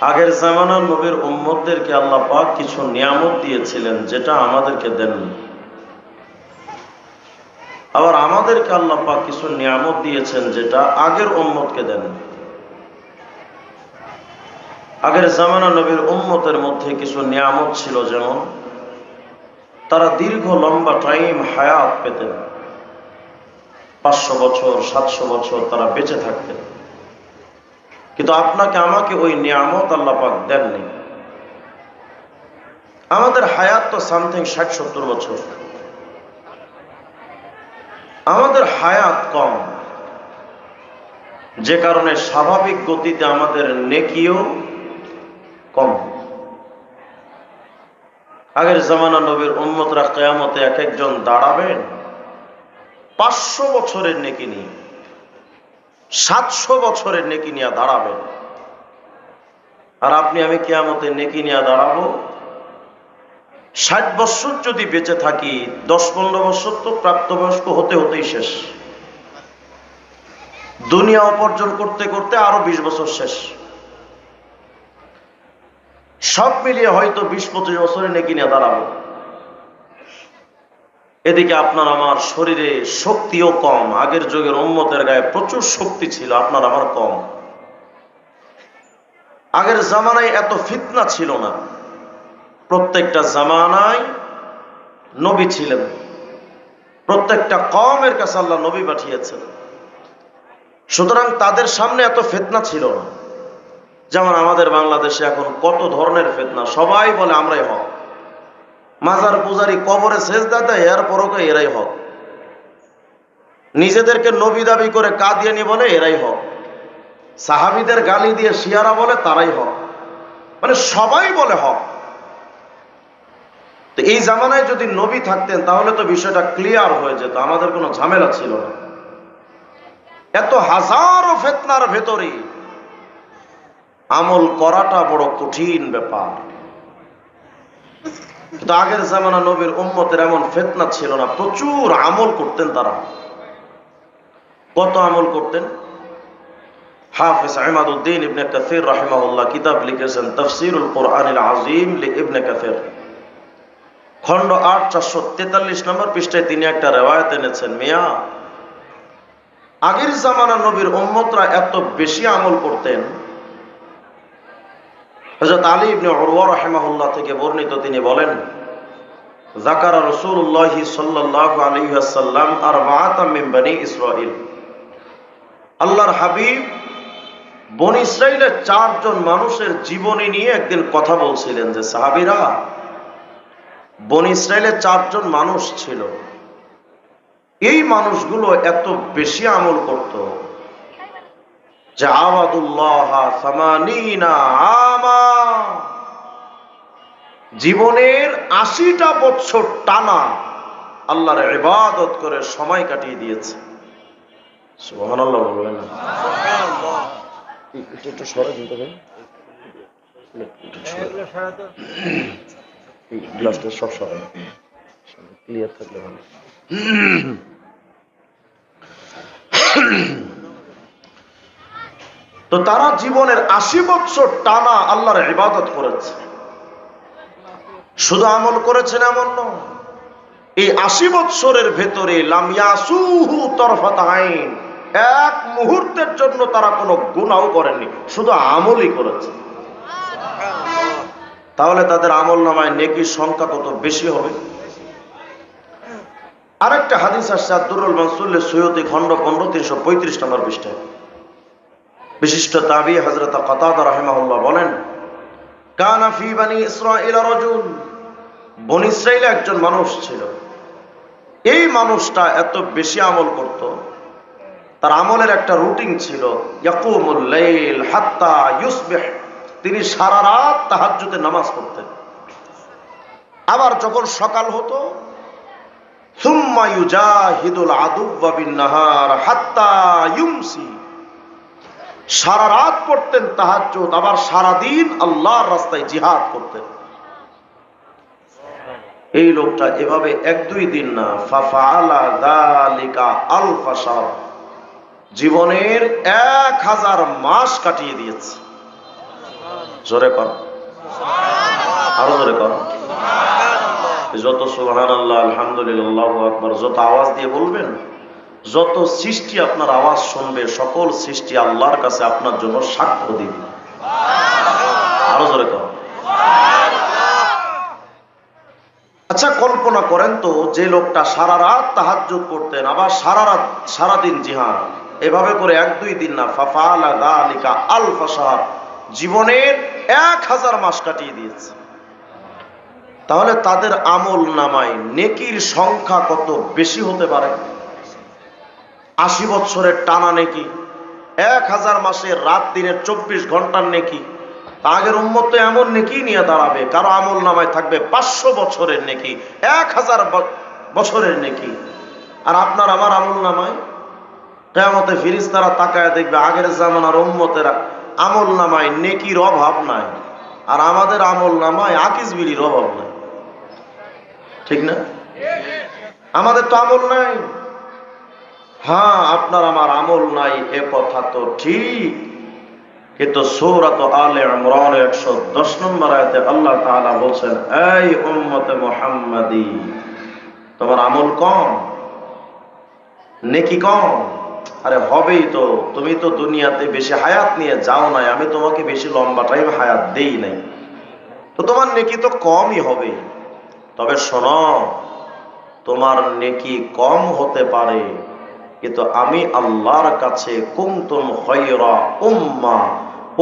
আগের জামানার নবীর উম্মতদেরকে আল্লাহ পাক কিছু নিয়ামত দিয়েছিলেন যেটা আমাদেরকে দেননি। আবার আমাদেরকে আল্লাহ পাক কিছু নিয়ামত দিয়েছেন যেটা আগের উম্মতকে দেননি। আগের জামানার নবীর উম্মতের মধ্যে কিছু নিয়ামত ছিল, যেমন তারা দীর্ঘ লম্বা টাইম হায়াত পেতেন, 500 বছর 700 বছর তারা বেঁচে থাকতেন। কিন্তু আপনাকে আমাকে ওই নিয়ামত আল্লাহ পাক দেননি। আমাদের হায়াত তো সামথিং 60-70 বছর, আমাদের হায়াত কম, যে কারণে স্বাভাবিক গতিতে আমাদের নেকিও কম। আগের জামানা নবীর উম্মতরা কিয়ামতে এক একজন দাঁড়াবেন 500 বছরের নেকি নিয়ে, 700 বছরের নেকি নিয়ে দাঁড়াবেন। আর আপনি আমি কিয়ামতে নেকি নিয়ে দাঁড়াবো 60 বছর যদি বেঁচে থাকি, 10-15 বছর তো প্রাপ্তবয়স্ক হতে হতেই শেষ। দুনিয়া উপার্জন করতে করতে আরো 20 বছর শেষ। সব মিলিয়ে হয়তো 20-25 বছরে নেকি নিয়ে দাঁড়াবো। এদিকে আপনার আমার শরীরে শক্তিও কম। আগের যুগের উম্মতের গায়ে প্রচুর শক্তি ছিল, আপনার আমার কম। আগের জামানায় এত ফিতনা ছিল না। প্রত্যেকটা জামানায় নবী ছিলেন, প্রত্যেকটা কওমের কাছে আল্লাহ নবী পাঠিয়েছেন। সুতরাং তাদের সামনে এত ফিতনা ছিল না। যেমন আমাদের বাংলাদেশে এখন কত ধরনের ফিতনা, সবাই বলে আমরাই হক। মাজার পূজারি কবরে সেজদা দেয়, এরপরও এরাই হক। নিজেদেরকে নবী দাবি করে কাদিয়ানি বলে এরাই হক। সাহাবীদের গালি দিয়ে শিয়ারা বলে তারাই হক। মানে সবাই বলে হক। তো এই জামানায় যদি নবী থাকতেন তাহলে তো বিষয়টা ক্লিয়ার হয়ে যেত, আমাদের কোনো ঝামেলা ছিল না। এত হাজারো ফিতনার ভেতরে আমল করাটা বড় কঠিন ব্যাপার। কিন্তু আগের জামানা নবীর উম্মতের এমন ফিতনা ছিল না, প্রচুর আমল করতেন তারা। কত আমল করতেন? হাফেজ ইমাদউদ্দিন ইবনে কাসির রাহিমাহুল্লাহ কিতাব লিখেছেন তাফসীরুল কুরআনিল আযীম লিইবনে কাসির, খণ্ড 8 443 নম্বর পৃষ্ঠায় তিনি একটা রিওয়ায়াত এনেছেন। মিয়া, আগের জামানা নবীর উম্মতরা এত বেশি আমল করতেন। হযরত আলী ইবনে উরওয়া রাহিমাহুল্লাহ থেকে বর্ণিত, তিনি বলেন, যাকারা রাসূলুল্লাহ সাল্লাল্লাহু আলাইহি ওয়াসাল্লাম আরবাআতাম মিন বনি ইসরাঈল। আল্লাহর হাবিব বনি ইসরাঈলের 4 জন মানুষের জীবনী নিয়ে একদিন কথা বলছিলেন যে, সাহাবীরা, বনি ইসরাঈলের 4 জন মানুষ ছিল, এই মানুষগুলো এত বেশি আমল করত যে আবাদুল্লাহ 80 আমা, জীবনের 80টা বছর টানা আল্লাহর ইবাদত করে সময় কাটিয়ে দিয়েছে। সুবহানাল্লাহ বলবেন না? সুবহানাল্লাহ। একটু সরে দিতে হবে, গ্লাসটা সব সরে ক্লিয়ার থাকলে ভালো। তো তারা জীবনের 80 বছর টানা আল্লাহর ইবাদত করেছে। শুধু আমল করেছেন এমন নয়, এই 80 বছরের ভেতরে লাম ইয়াসুহু তরফাত আইন, এক মুহূর্তের জন্য তারা কোনো গুনাহও করেননি, শুধু আমলই করেছে। তাহলে তাদের আমল নামায় নেকির সংখ্যা কত বেশি হবে। আরেকটা হাদিস আসছে আদ-দুররুল মানসুর সুয়ুতি, খণ্ড 15 335 নম্বর পৃষ্ঠায়। বিশিষ্ট তাবী হযরত কাতাদা রাহিমাহুল্লাহ বলেন, কানা ফি বনি ইসরাঈল রাজুল, বনি ইসরাঈলে একজন মানুষ ছিল। এই মানুষটা এত বেশি আমল করত, তার আমলের একটা রুটিন ছিল, ইয়াকুমুল লাইল হাত্তা ইউসবিহ, তিনি সারা রাত তাহাজ্জুদে নামাজ পড়তেন। আবার যখন সকাল হতো, সুম্মা ইউজাহিদুল আদুওয়া বিন নাহার হাত্তা ইউমসি, সারা রাত পড়তেন তাহাজ্জুদ, আবার সারা দিন আল্লাহর রাস্তায় জিহাদ করতেন। এই লোকটা এভাবে 1-2 দিন না, ফাফাআলা যালিকা আলফা শাহর, জীবনের 1000 মাস কাটিয়ে দিয়েছে। জোরে কর, আরো জোরে কর। যত সুবহানাল্লাহ, আলহামদুলিল্লাহ, আল্লাহু আকবার যত আওয়াজ দিয়ে বলবেন, যত সৃষ্টি আপনার আওয়াজ শুনবে, সকল সৃষ্টি আল্লাহর কাছে আপনার জন্য সাক্ষ্য দিবে। আরো জোরে কর। আচ্ছা, কল্পনা করেন তো, যে লোকটা সারা রাত তাহাজ্জুদ করতেন, আবার সারাদিন জিহাদ, এভাবে করে 1-2 দিন না, ফাফালা যালিকা আলফা শাহর, জীবনের 1000 মাস কাটিয়ে দিয়েছে। তাহলে তাদের আমল নামায় নেকির সংখ্যা কত বেশি হতে পারে? 80 বছরের টানা নেকি, 1000 মাসের রাত দিনের 24 ঘন্টার নেকি। আগের উম্মত তো এমন নেকি নিয়ে দাঁড়াবে, কারো আমল নামায় থাকবে 500 বছরের নেকি, 1000 বছরের নেকি। আর আপনার আমার আমল নামায় কিয়ামতে ফেরেশতারা তাকায় দেখবে আগের জামানার উম্মতেরা আমল নামায় নেকির অভাব নাই, আর আমাদের আমল নামায় আকিস বিড়ির অভাব নাই। ঠিক না? আমাদের তো আমল নাই। হ্যাঁ, আপনার আমার আমল নাই, এ কথা তো ঠিক। কিন্তু সূরাত আলে ইমরান 110 নম্বর আয়াতে আল্লাহ তাআলা বলছেন, এই উম্মতে মুহাম্মাদি, তোমার আমল কম, নেকি কম। আরে হবেই তো, তুমি তো দুনিয়াতে বেশি হায়াত নিয়ে যাও নাই, আমি তোমাকে বেশি লম্বা টাইম হায়াত দেই নাই, তো তোমার নেকি তো কমই হবে। তবে শোনো, তোমার নেকি কম হতে পারে, কিন্তু আমি আল্লাহর কাছে কুনতুম খায়রা উম্মাহ,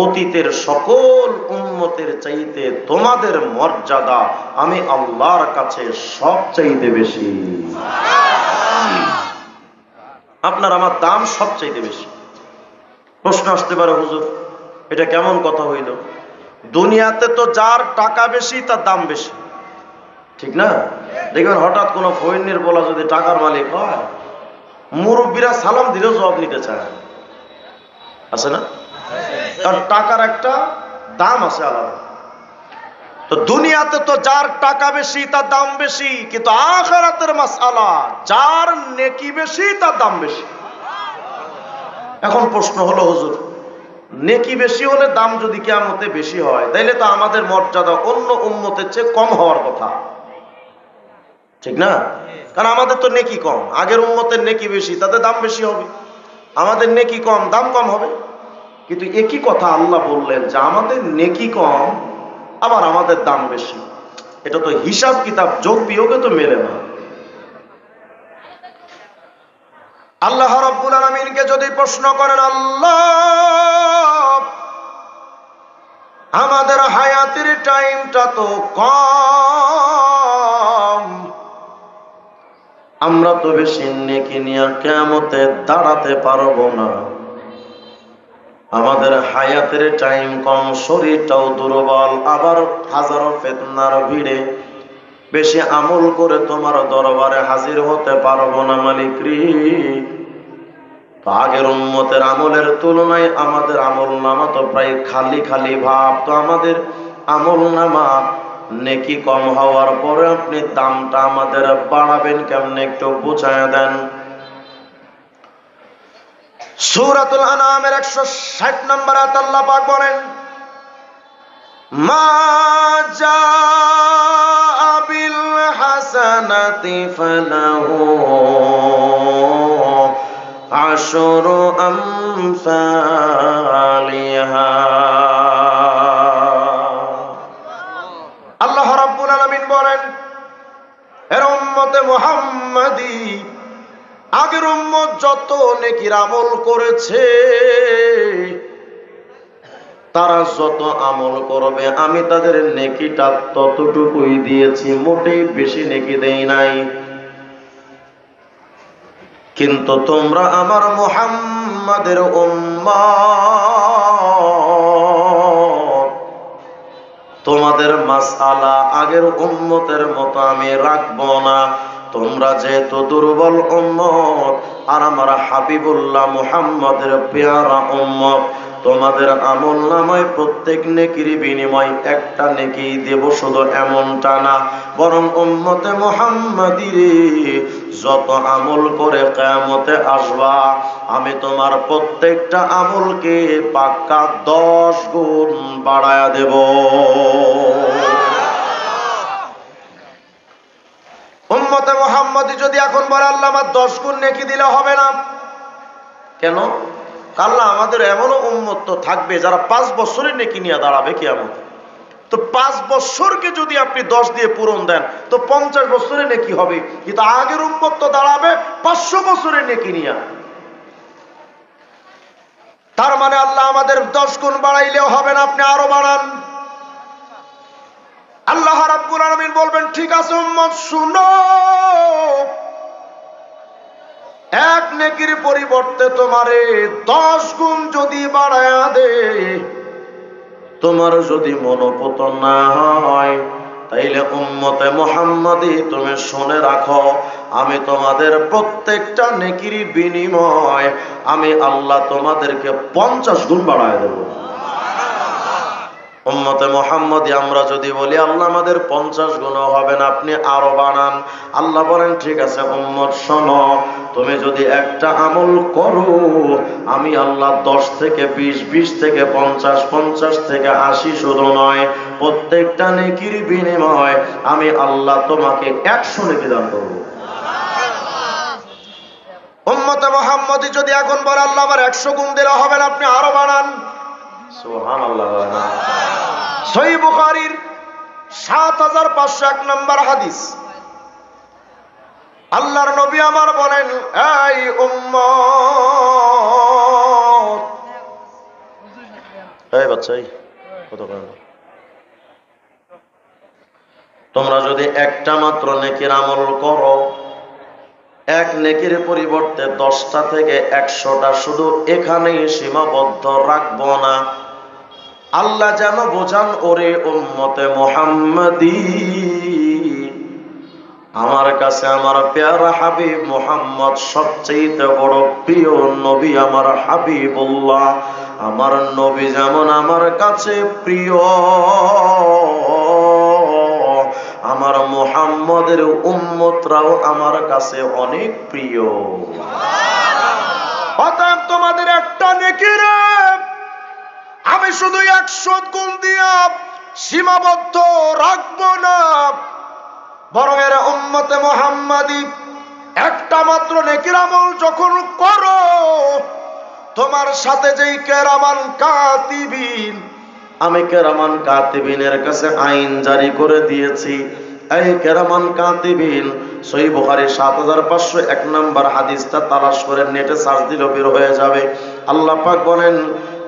অতীতের সকল উম্মতের চাইতে তোমাদের মর্যাদা আমি আল্লাহর কাছে সবচাইতে বেশি। আপনার আমার দাম সবচাইতে বেশি। প্রশ্ন আসতে পারে, হুজুর এটা কেমন কথা হইল? দুনিয়াতে তো যার টাকা বেশি তার দাম বেশি, ঠিক না? দেখবেন হঠাৎ কোনো ফইন্নির বলা যদি টাকার মালিক হয়, মুরব্বীরা সালাম দিলেও জবাব নিতে চায়, আছে না? কারণ টাকার একটা দাম আছে আলাদা। তো দুনিয়াতে তো যার টাকা বেশি তার দাম বেশি, কিন্তু আখিরাতের মাসআলা, যার নেকি বেশি তার দাম বেশি। এখন প্রশ্ন হলো, হুজুর নেকি বেশি হলে দাম যদি কিয়ামতে বেশি হয়, তাইলে তো আমাদের মর্যাদা অন্য উম্মতের চেয়ে কম হওয়ার কথা, ঠিক না? কারণ আমাদের তো নেকি কম, আগের উম্মতের নেকি বেশি, তাদের দাম বেশি হবে। আমাদের নেকি কম, দাম কম হবে। কিন্তু একই কথা আল্লাহ বললেন যে আমাদের নেকি কম, আবার আমাদের দাম বেশি। এটা তো হিসাব কিতাব যোগ বিয়োগে তো মেলে না। আল্লাহ রাব্বুল আলামিনকে যদি প্রশ্ন করেন, আল্লাহ আমাদের হায়াতের টাইমটা তো কম, আমরা তো বেশি নেকি নিয়ে কিয়ামতে দাঁড়াতে পারবো না, আমাদের হায়াতের টাইম কম, শরীরটাও দুর্বল, আবার হাজারো ফিতনার ভিড়ে বেশি আমল করে তোমার দরবারে হাজির হতে পারবো না মালিক রে। তো আগের উম্মতের আমলের তুলনায় আমাদের আমল নামা তো প্রায় খালি খালি ভাব। তো আমাদের আমল নামা নেকি কম হওয়ার পরে আপনি দামটা আমাদের বাড়াবেন কেমনে, একটু বুঝায় দেন। সূরাতুল আনআমের 160 নম্বর আয়াতে আল্লাহ পাক বলেন, মা জাআ বিল হাসানাতি ফালাহু আশরু আমসালিহা। আল্লাহ রাব্বুল আলামিন বলেন, এর উম্মতে মুহাম্মাদি, আগের উম্মত যত নেকির আমল করেছে, তারা যত আমল করবে আমি তাদের নেকিটা ততটুকুই দিয়েছি, মোটেই বেশি নেকি দেই নাই। কিন্তু তোমরা আমার মুহাম্মাদের উম্মত, তোমাদের মাসআলা আগের উম্মতের মতো আমি রাখবো না। তোমরা যেহেতু দুর্বল উম্মত, আর আমার হাবিবুল্লাহ মুহাম্মাদের পেয়ারা উম্মত, তোমাদের আমল নামায় প্রত্যেক নেকির বিনিময় একটা নেকি দেব, শুধু এমনটা না, বরং উম্মতে মুহাম্মাদিরে যত আমল করে কিয়ামতে আসবা, আমি তোমার প্রত্যেকটা আমলকে পাক্কা 10 গুণ বাড়ায়া দেব। উম্মতে মুহাম্মাদি যদি এখন বলে আল্লাহ আমার 10 গুণ নেকি দিলে হবে না, কেন? আল্লাহ আমাদের এমনও উম্মত তো থাকবে যারা 5 বছরের নেকি নিয়ে দাঁড়াবে কিয়ামতে। তো 5 বছরকে যদি আপনি 10 দিয়ে পূরণ দেন তো 50 বছরের নেকি হবে, কিন্তু আগের উম্মত তো দাঁড়াবে 500 বছরের নেকি নিয়ে। তার মানে আল্লাহ আমাদের 10 গুণ বাড়াইলেও হবে না, আপনি আরো বাড়ান। আল্লাহ রাব্বুল আলামিন বলবেন ঠিক আছে উম্মত শুনো, এক নেকির পরিবর্তে তোমারে 10 গুণ যদি বাড়ায়া দে, তোমার যদি মনোপতন না হয়, তাইলে উম্মতে মুহাম্মাদি তুমি শুনে রাখো, আমি তোমাদের প্রত্যেকটা নেকির বিনিময় আমি আল্লাহ তোমাদেরকে 50 গুণ বাড়ায় দেব। উম্মতে মুহাম্মাদি আমরা যদি বলি আল্লাহ আমাদের 50 গুণও হবে না, আপনি আরো বাড়ান, আল্লাহ বলেন ঠিক আছে উম্মত শোনো, তুমি যদি একটা আমল করো, আমি আল্লাহ 10 থেকে 20, 20 থেকে 50, 50 থেকে 80 শুধু নয়, প্রত্যেকটা নেকির বিনিময় আমি আল্লাহ তোমাকে 100 নেকি দান করব। উম্মতে মুহাম্মাদি যদি এখন বলে আল্লাহ আমার 100 গুণ দিলে হবে না, আপনি আরো বাড়ান। সুবহানাল্লাহ। সহিহ বুখারীর 7501 নম্বর হাদিস, আল্লাহর নবী আমার বলেন, এই উম্মত, এই বাচ্চাই কত কারণ, তোমরা যদি একটা মাত্র নেকির আমল করো, এক নেকির পরিবর্তে 10টা থেকে 100টা, শুধু এখানেই সীমাবদ্ধ রাখবো না। আল্লাহ যেন বোঝান ওরে উম্মতে মুহাম্মাদি, আমার কাছে আমার পেয়ারা হাবিব মুহাম্মদ সবচেয়ে বড় প্রিয় নবী, আমার হাবিবুল্লাহ, আমার নবী যেমন আমার কাছে প্রিয়, আমার মুহাম্মদের উম্মতরাও আমার কাছে অনেক প্রিয়। অতএব তোমাদের একটা নেকির আমি শুধু 100 গুণ দিয়া সীমাবদ্ধ রাখবো না, বরং এর উম্মতে মুহাম্মাদি একটা মাত্র নেকির আমল যখন করো, তোমার সাথে যেই কেরামান কাতিবিন, আমি কেরামান কাতিবিনের কাছে আইন জারি করে দিয়েছি, এই কেরামান কাতিবিন, সহিহ বুখারী 7501 নম্বর হাদিসটা তালাশ করে নেটে সার্চ দিলেও বের হয়ে যাবে। আল্লাহ পাক বলেন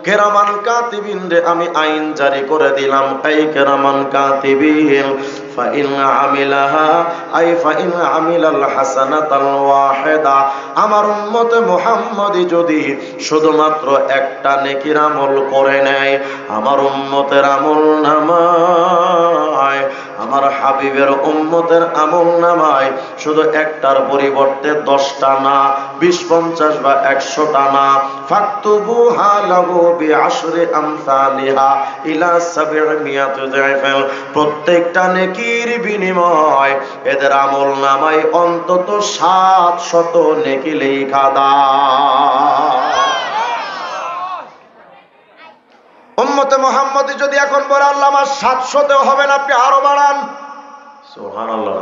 কেরামান কাতিবিন রে আমি আইন জারি করে দিলাম, এই কেরামান কাতিবিন ফাইন আমিলাহা আই ফাইন আমিলাল হাসানাতাল ওয়াহিদা, আমার উম্মতে মুহাম্মাদি যদি শুধুমাত্র একটা নেকির আমল করে নেয়, আমার উম্মতের আমল নামায়, আমার হাবিবের উম্মতের আমল নামায় শুধু একটার পরিবর্তে 10টা না, 20, 50 বা 100টা না, ফাকতুবুহা লাহু বিআশরি আমসালিহা ইলা 700 যায়ফাল, প্রত্যেকটা নেকির বিনিময় এদের আমল নামায় অন্তত 700 নেকি লেখা দাও। উম্মতে মুহাম্মাদি যদি এখন বলে আল্লাহ আমার 700তেও হবে না, আপনি আরো বাড়ান। সুবহানাল্লাহ।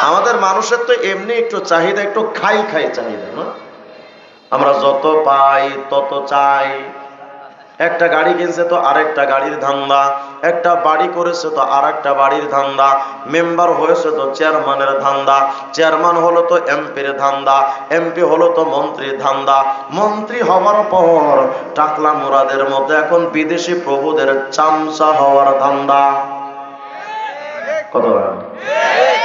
আমাদের মানুষের তো এমনি একটু চাহিদা, একটু খাই খাই চাহিদা না, আমরা যত পাই তত চাই। একটা গাড়ি কিনছে তো আরেকটা গাড়ির ধান্দা, একটা বাড়ি করেছে তো আরেকটা বাড়ির ধান্দা, মেম্বার হয়েছে তো চেয়ারম্যানের ধান্দা, চেয়ারম্যান হলো তো এমপির ধান্দা, এমপি হলো তো মন্ত্রীর ধান্দা, মন্ত্রী হওয়ার পর টাকলা মুরাদের মতো এখন বিদেশি প্রভুদের চামচা হওয়ার ধান্দা। কত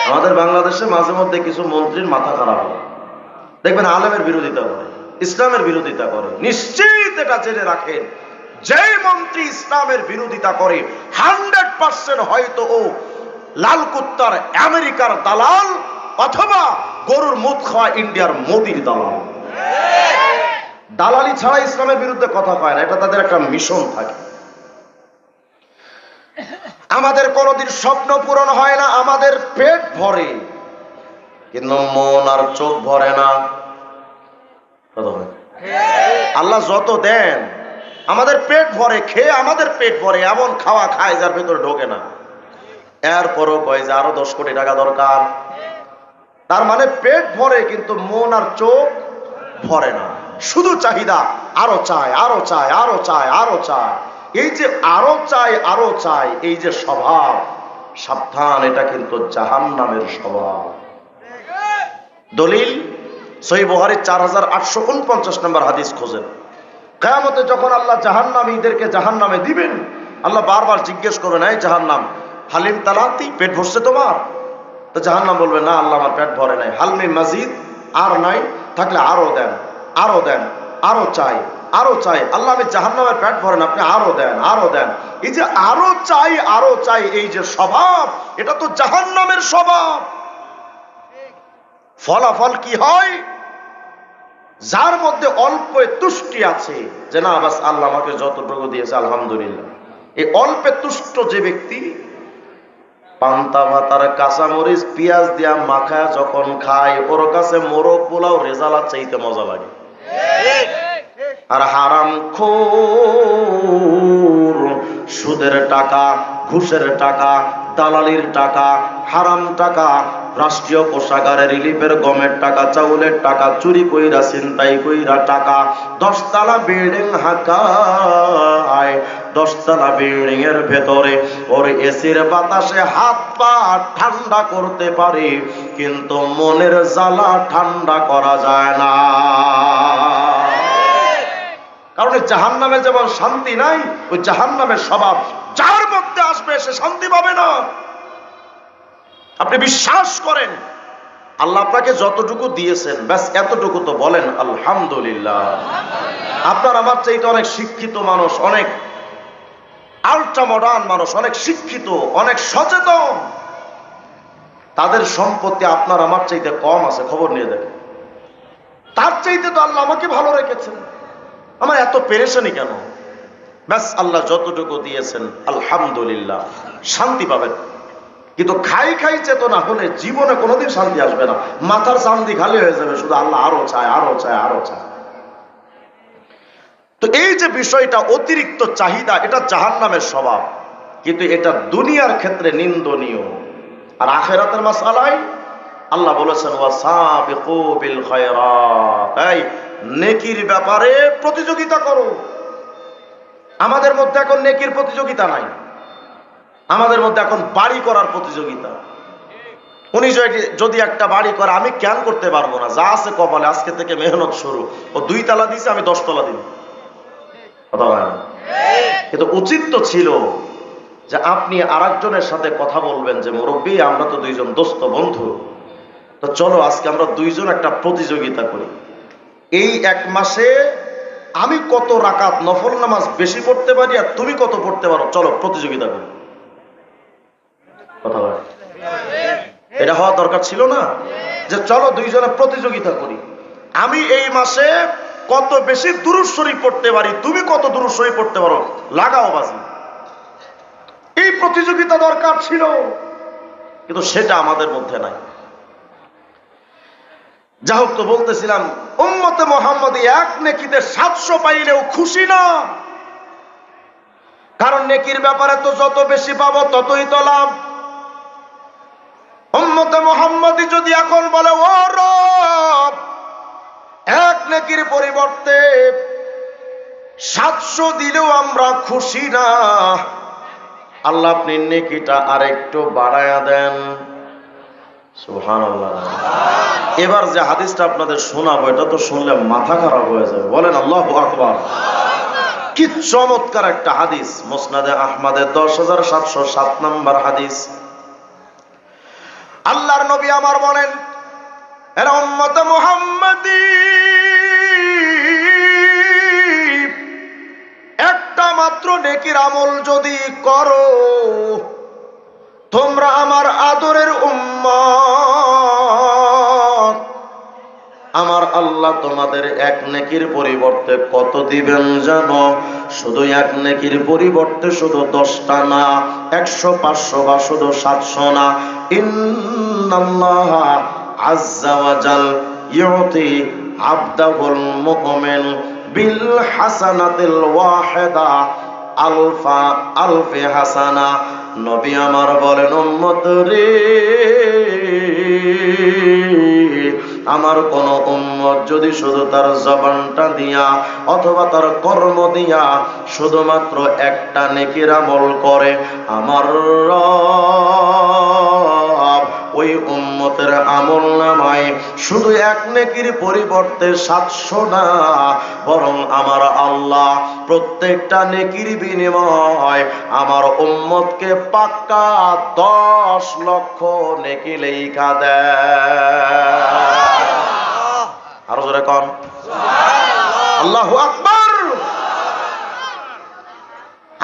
আমাদের বাংলাদেশে মাঝে মধ্যে কিছু মন্ত্রীর মাথা খারাপ হয়, দেখবেন আলেমের বিরোধিতা করে, ইসলামের বিরোধিতা করে। নিশ্চিত এটা জেনে রাখেন, যে মন্ত্রী ইসলামের বিরোধিতা করে 100% হয়তো ও লাল কুত্তার আমেরিকার দালাল অথবা গরুর মুখ খাওয়া ইন্ডিয়ার মোদির দালাল। দালালি ছাড়া ইসলামের বিরুদ্ধে কথা কয় না, এটা তাদের একটা মিশন থাকে। আমাদের কোনোদিন স্বপ্ন পূরণ হয় না, আমাদের পেট ভরে কিন্তু মন আর চোখ ভরে না। আল্লাহ যত দেন আমাদের পেট ভরে, খেয়ে আমাদের পেট ভরে, এমন খাওয়া খায় যার ভেতরে ঢোকে না, এরপরও কয় যে আরো 10 কোটি টাকা দরকার। তার মানে পেট ভরে কিন্তু মন আর চোখ ভরে না, শুধু চাহিদা, আরো চায়, আরো চায়, আরো চায়, আরো চায়। এই যে আরো চাই আরো চাই, এই যে স্বভাব, সাবধান, এটা কিন্তু জাহান্নামের স্বভাব। দলিল সহিহ বুখারীর 4849 নম্বর হাদিস খোঁজেন। কিয়ামতে যখন আল্লাহ জাহান্নামীদেরকে জাহান্নামে দিবেন, আল্লাহ বারবার জিজ্ঞেস করবেন, এই জাহান্নাম, হালিম তালাতি, পেট ভরছে তোমার? তো জাহান্নাম বলবে, না আল্লাহ আমার পেট ভরে নাই। হালমি মাজিদ, আর নাই, থাকলে আরো দেন, আরো দেন, আরো চাই, আরো চাই। আল্লাহ আমি জাহান্নামের পেট ভরেন, আপনি আরো দেন, আরো দেন। এই যে আরো চাই আরো চাই, এই যে স্বভাব, এটা তো জাহান্নামের স্বভাব। ফলাফল কি হয়? যার মধ্যে অল্প তুষ্টি আছে, যে না বাস আল্লাহ আমাকে যতটুকু দিয়েছে আলহামদুলিল্লাহ, এই অল্পে তুষ্ট যে ব্যক্তি, পান্তা ভাত আর কাঁচামরিচ পেঁয়াজ দিয়া মাখা যখন খায়, ওর কাছে মোরগ পোলাও রেজালা চাইতে মজা লাগে। আর হারাম খোর, সুদের টাকা, ঘুষের টাকা, দালালির টাকা, হারাম টাকা, রাষ্ট্রীয় কোষাগারে রিলিফের গমের টাকা, চাউলের টাকা চুরি কইরা, ছিনতাই কইরা টাকা, 10 তলা বিল্ডিং হাঁকায়, 10 তলা বিল্ডিং এর ভেতরে ওর এসির বাতাসে হাত পা ঠান্ডা করতে পারে, কিন্তু মনের জ্বালা ঠান্ডা করা যায় না। কারণ জাহান্নামে যেমন শান্তি নাই, ওই জাহান্নামের স্বভাব যার মধ্যে আসবে সে শান্তি পাবে না। আপনি বিশ্বাস করেন, আল্লাহ আপনাকে যতটুকু দিয়েছেন, ব্যাস এতটুকু তো বলেন আলহামদুলিল্লাহ। আপনার আমার চাইতে অনেক শিক্ষিত মানুষ, অনেক আল্ট্রা মডার্ন মানুষ, অনেক শিক্ষিত, অনেক সচেতন, তাদের সম্পত্তি আপনার আমার চাইতে কম আছে, খবর নিয়ে দেখেন। তার চাইতে তো আল্লাহ আমাকে ভালো রেখেছেন, আমার এত পেরেশানি কেন? ব্যাস আল্লাহ যতটুকু দিয়েছেন আলহামদুলিল্লাহ, শান্তি পাবেন। কিন্তু খাই খাই চেতনা হলে জীবনে কোনোদিন শান্তি আসবে না, মাথার শান্তি খালি হয়ে যাবে, শুধু আল্লাহ আরো চায়, আরো চায়, আরো চায়। তো এই যে বিষয়টা, অতিরিক্ত চাহিদা, এটা জাহান্নামের স্বভাব, কিন্তু এটা দুনিয়ার ক্ষেত্রে নিন্দনীয়। আর আখিরাতের মাসআলায় আল্লাহ বলেছেন ওয়াসাবিকু বিল খায়রাত, এই নেকির ব্যাপারে প্রতিযোগিতা করো। আমাদের মধ্যে এখন নেকির প্রতিযোগিতা নাই, আমাদের মধ্যে এখন বাড়ি করার প্রতিযোগিতা। উনি যদি একটা বাড়ি করে, আমি কেন করতে পারবো না? যা আছে কপালে, আজকে থেকে মেহনত শুরু। ও 2 তলা দিছে, আমি 10 তলা দিব। কথা বলে না? কিন্তু উচিত তো ছিল যে আপনি আরেকজনের সাথে কথা বলবেন যে মুরব্বী, আমরা তো 2 জন দোস্ত বন্ধু, তো চলো আজকে আমরা 2 জন একটা প্রতিযোগিতা করি। এই 1 মাসে আমি কত রাকাত নফল নামাজ বেশি পড়তে পারি আর তুমি কত পড়তে পারো, চলো প্রতিযোগিতা করি। কথা বলে, এটা হওয়া দরকার ছিল না? যে চলো 2 জনে প্রতিযোগিতা করি, আমি এই মাসে কত বেশি দুরূদ শরীফ পড়তে পারি, তুমি কত দুরূদ শরীফ পড়তে পারো, লাগাও বাজি। এই প্রতিযোগিতা দরকার ছিল, কিন্তু সেটা আমাদের মধ্যে নাই। যা হোক, তো বলতেছিলাম, উম্মতে মুহাম্মদী 1 নেকিতে 700 পাইলেও খুশি না। কারণ নেকির ব্যাপারে তো যত বেশি পাবো ততই তো লাভ। উম্মতে মুহাম্মদী যদি এখন বলে, ও রব, 1 নেকির পরিবর্তে 700 দিলেও আমরা খুশি না, আল্লাহ আপনি নেকিটা আরেকটু বাড়ায়া দেন। সুবহানাল্লাহ। এবার যে হাদিসটা আপনাদের শোনাবো, এটা তো শুনলে মাথা খারাপ হয়ে যাবে, বলেন আল্লাহু আকবার। কি চমৎকার একটা হাদিস, মুসনাদে আহমদের 10707 নম্বর হাদিস। আল্লাহর নবী আমার বলেন, এরা উম্মতে মুহাম্মাদী, একটা মাত্র নেকির আমল যদি করো, তোমরা আমার আদরের উম্মত, আমার আল্লাহ তোমাদের এক নেকির পরিবর্তে কত দিবেন জানো? শুধু এক নেকির পরিবর্তে শুধু 10টা না, 100, 500 বা শুধু 700 না। ইন্নাল্লাহা আযজা ওয়া জাল ইউতি আবদাহুল মুমিন বিল হাসানাতিল ওয়াহিদা আলফি হাসানা। নবী আমার বলেন, উম্মত রে, আমার কোন উম্মত যদি শুধু তার জবানটা দিয়া অথবা তার কর্ম দিয়া শুধুমাত্র একটা নেকির আমল করে, আমার রব ওই উম্মতের আমল নামায় শুধু এক নেকির পরিবর্তে 700 না, বরং আমার আল্লাহ প্রত্যেকটা নেকির বিনিময় আমার উম্মতকে পাক্কা 10 লক্ষ নেকি লেখা দেয়। আরো জোরে কোন আল্লাহু আকবার।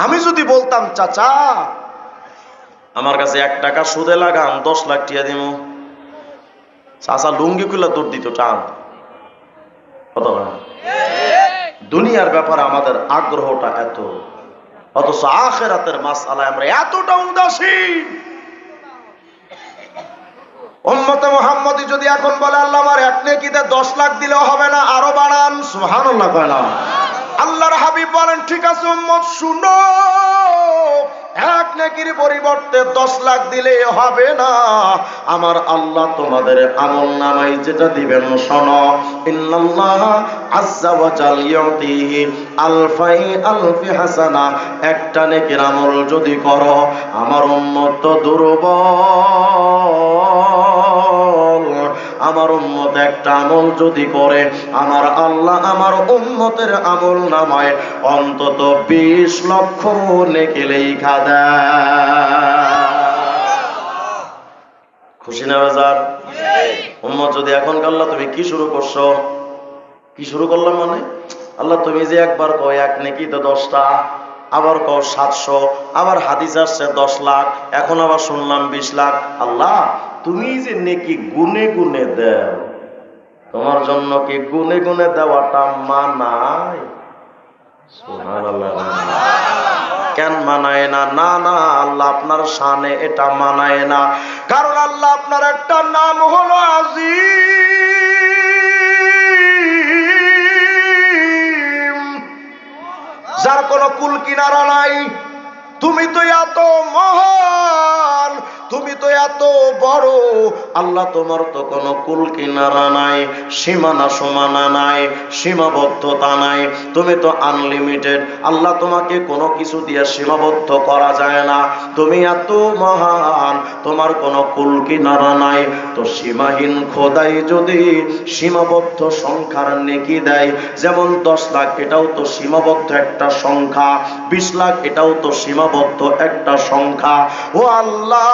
আমি যদি বলতাম চাচা আমার কাছে 1 টাকা সুদে লাগাম 10 লাখ টিয়া দিব, চাচা লুঙ্গি খুলে দৌড় দিত টান। কত না দুনিয়ার ব্যাপারে আমাদের আগ্রহটা এত, অথচ আখিরাতের মাসআলায় আমরা এতটা উদাসীন। উম্মতে মুহাম্মদী যদি এখন বলে আল্লাহ আমার এক নেকিতে 10 লাখ দিলেও হবে না, আরো বাড়ান, সুবহানাল্লাহ কয় না? আল্লাহর হাবিব বলেন ঠিক আছে উম্মত শুনো, এক নেকির পরিবর্তে 10 লাখ দিলে হবে না, আমার আল্লাহ তোমাদের আমল নামায় যেটা দিবেন শোনো। ইন্নাল্লাহা আযজা ওয়া জাল ইউতিহি আলফি হাসানা। একটা নেকির আমল যদি করো, আমার উম্মত তো দুর্বল, আমার উম্মত একটা আমল যদি করে, আমার আল্লাহ আমার উম্মতের আমল নামায় অন্তত 20 লক্ষ নেকি লেখা দেয়। খুশি না বাজার? উম্মত যদি এখন আল্লাহ তুমি কি শুরু করছো, কি শুরু করলাম মানে আল্লাহ তুমি যে একবার কও এক নেকি তো 10টা, আবার কও 700, আবার হাদিস আসছে 10 লাখ, এখন আবার শুনলাম 20 লাখ। আল্লাহ তুমি যে নেকি গুনে গুনে দাও, তোমার জন্য কি গুনে গুনে দেওয়াটা মানায়? সুবহানাল্লাহ। কেন মানায় না? না না, আল্লাহ আপনার শানে এটা মানায় না, কারণ আল্লাহ আপনার একটা নাম হলো আজিম, যার কোনো কুল কিনারা নাই। তুমি তো এত মহান, তুমি তো এত বড়, আল্লাহ তোমার তো কোনো কুল কিনারা নাই, সীমানা সমানা নাই, সীমাবদ্ধতা নাই, তুমি তো আনলিমিটেড। আল্লাহ তোমাকে কোনো কিছু দিয়ে সীমাবদ্ধ করা যায় না, তুমি এত মহান, তোমার কোনো কুল কিনারা নাই। তো সীমাহীন খোদাই যদি সীমাবদ্ধ সংখ্যার নেকি দেয়, যেমন 10 লাখ এটাও তো সীমাবদ্ধ একটা সংখ্যা, 20 লাখ এটাও তো সীমাবদ্ধ একটা সংখ্যা। ও আল্লাহ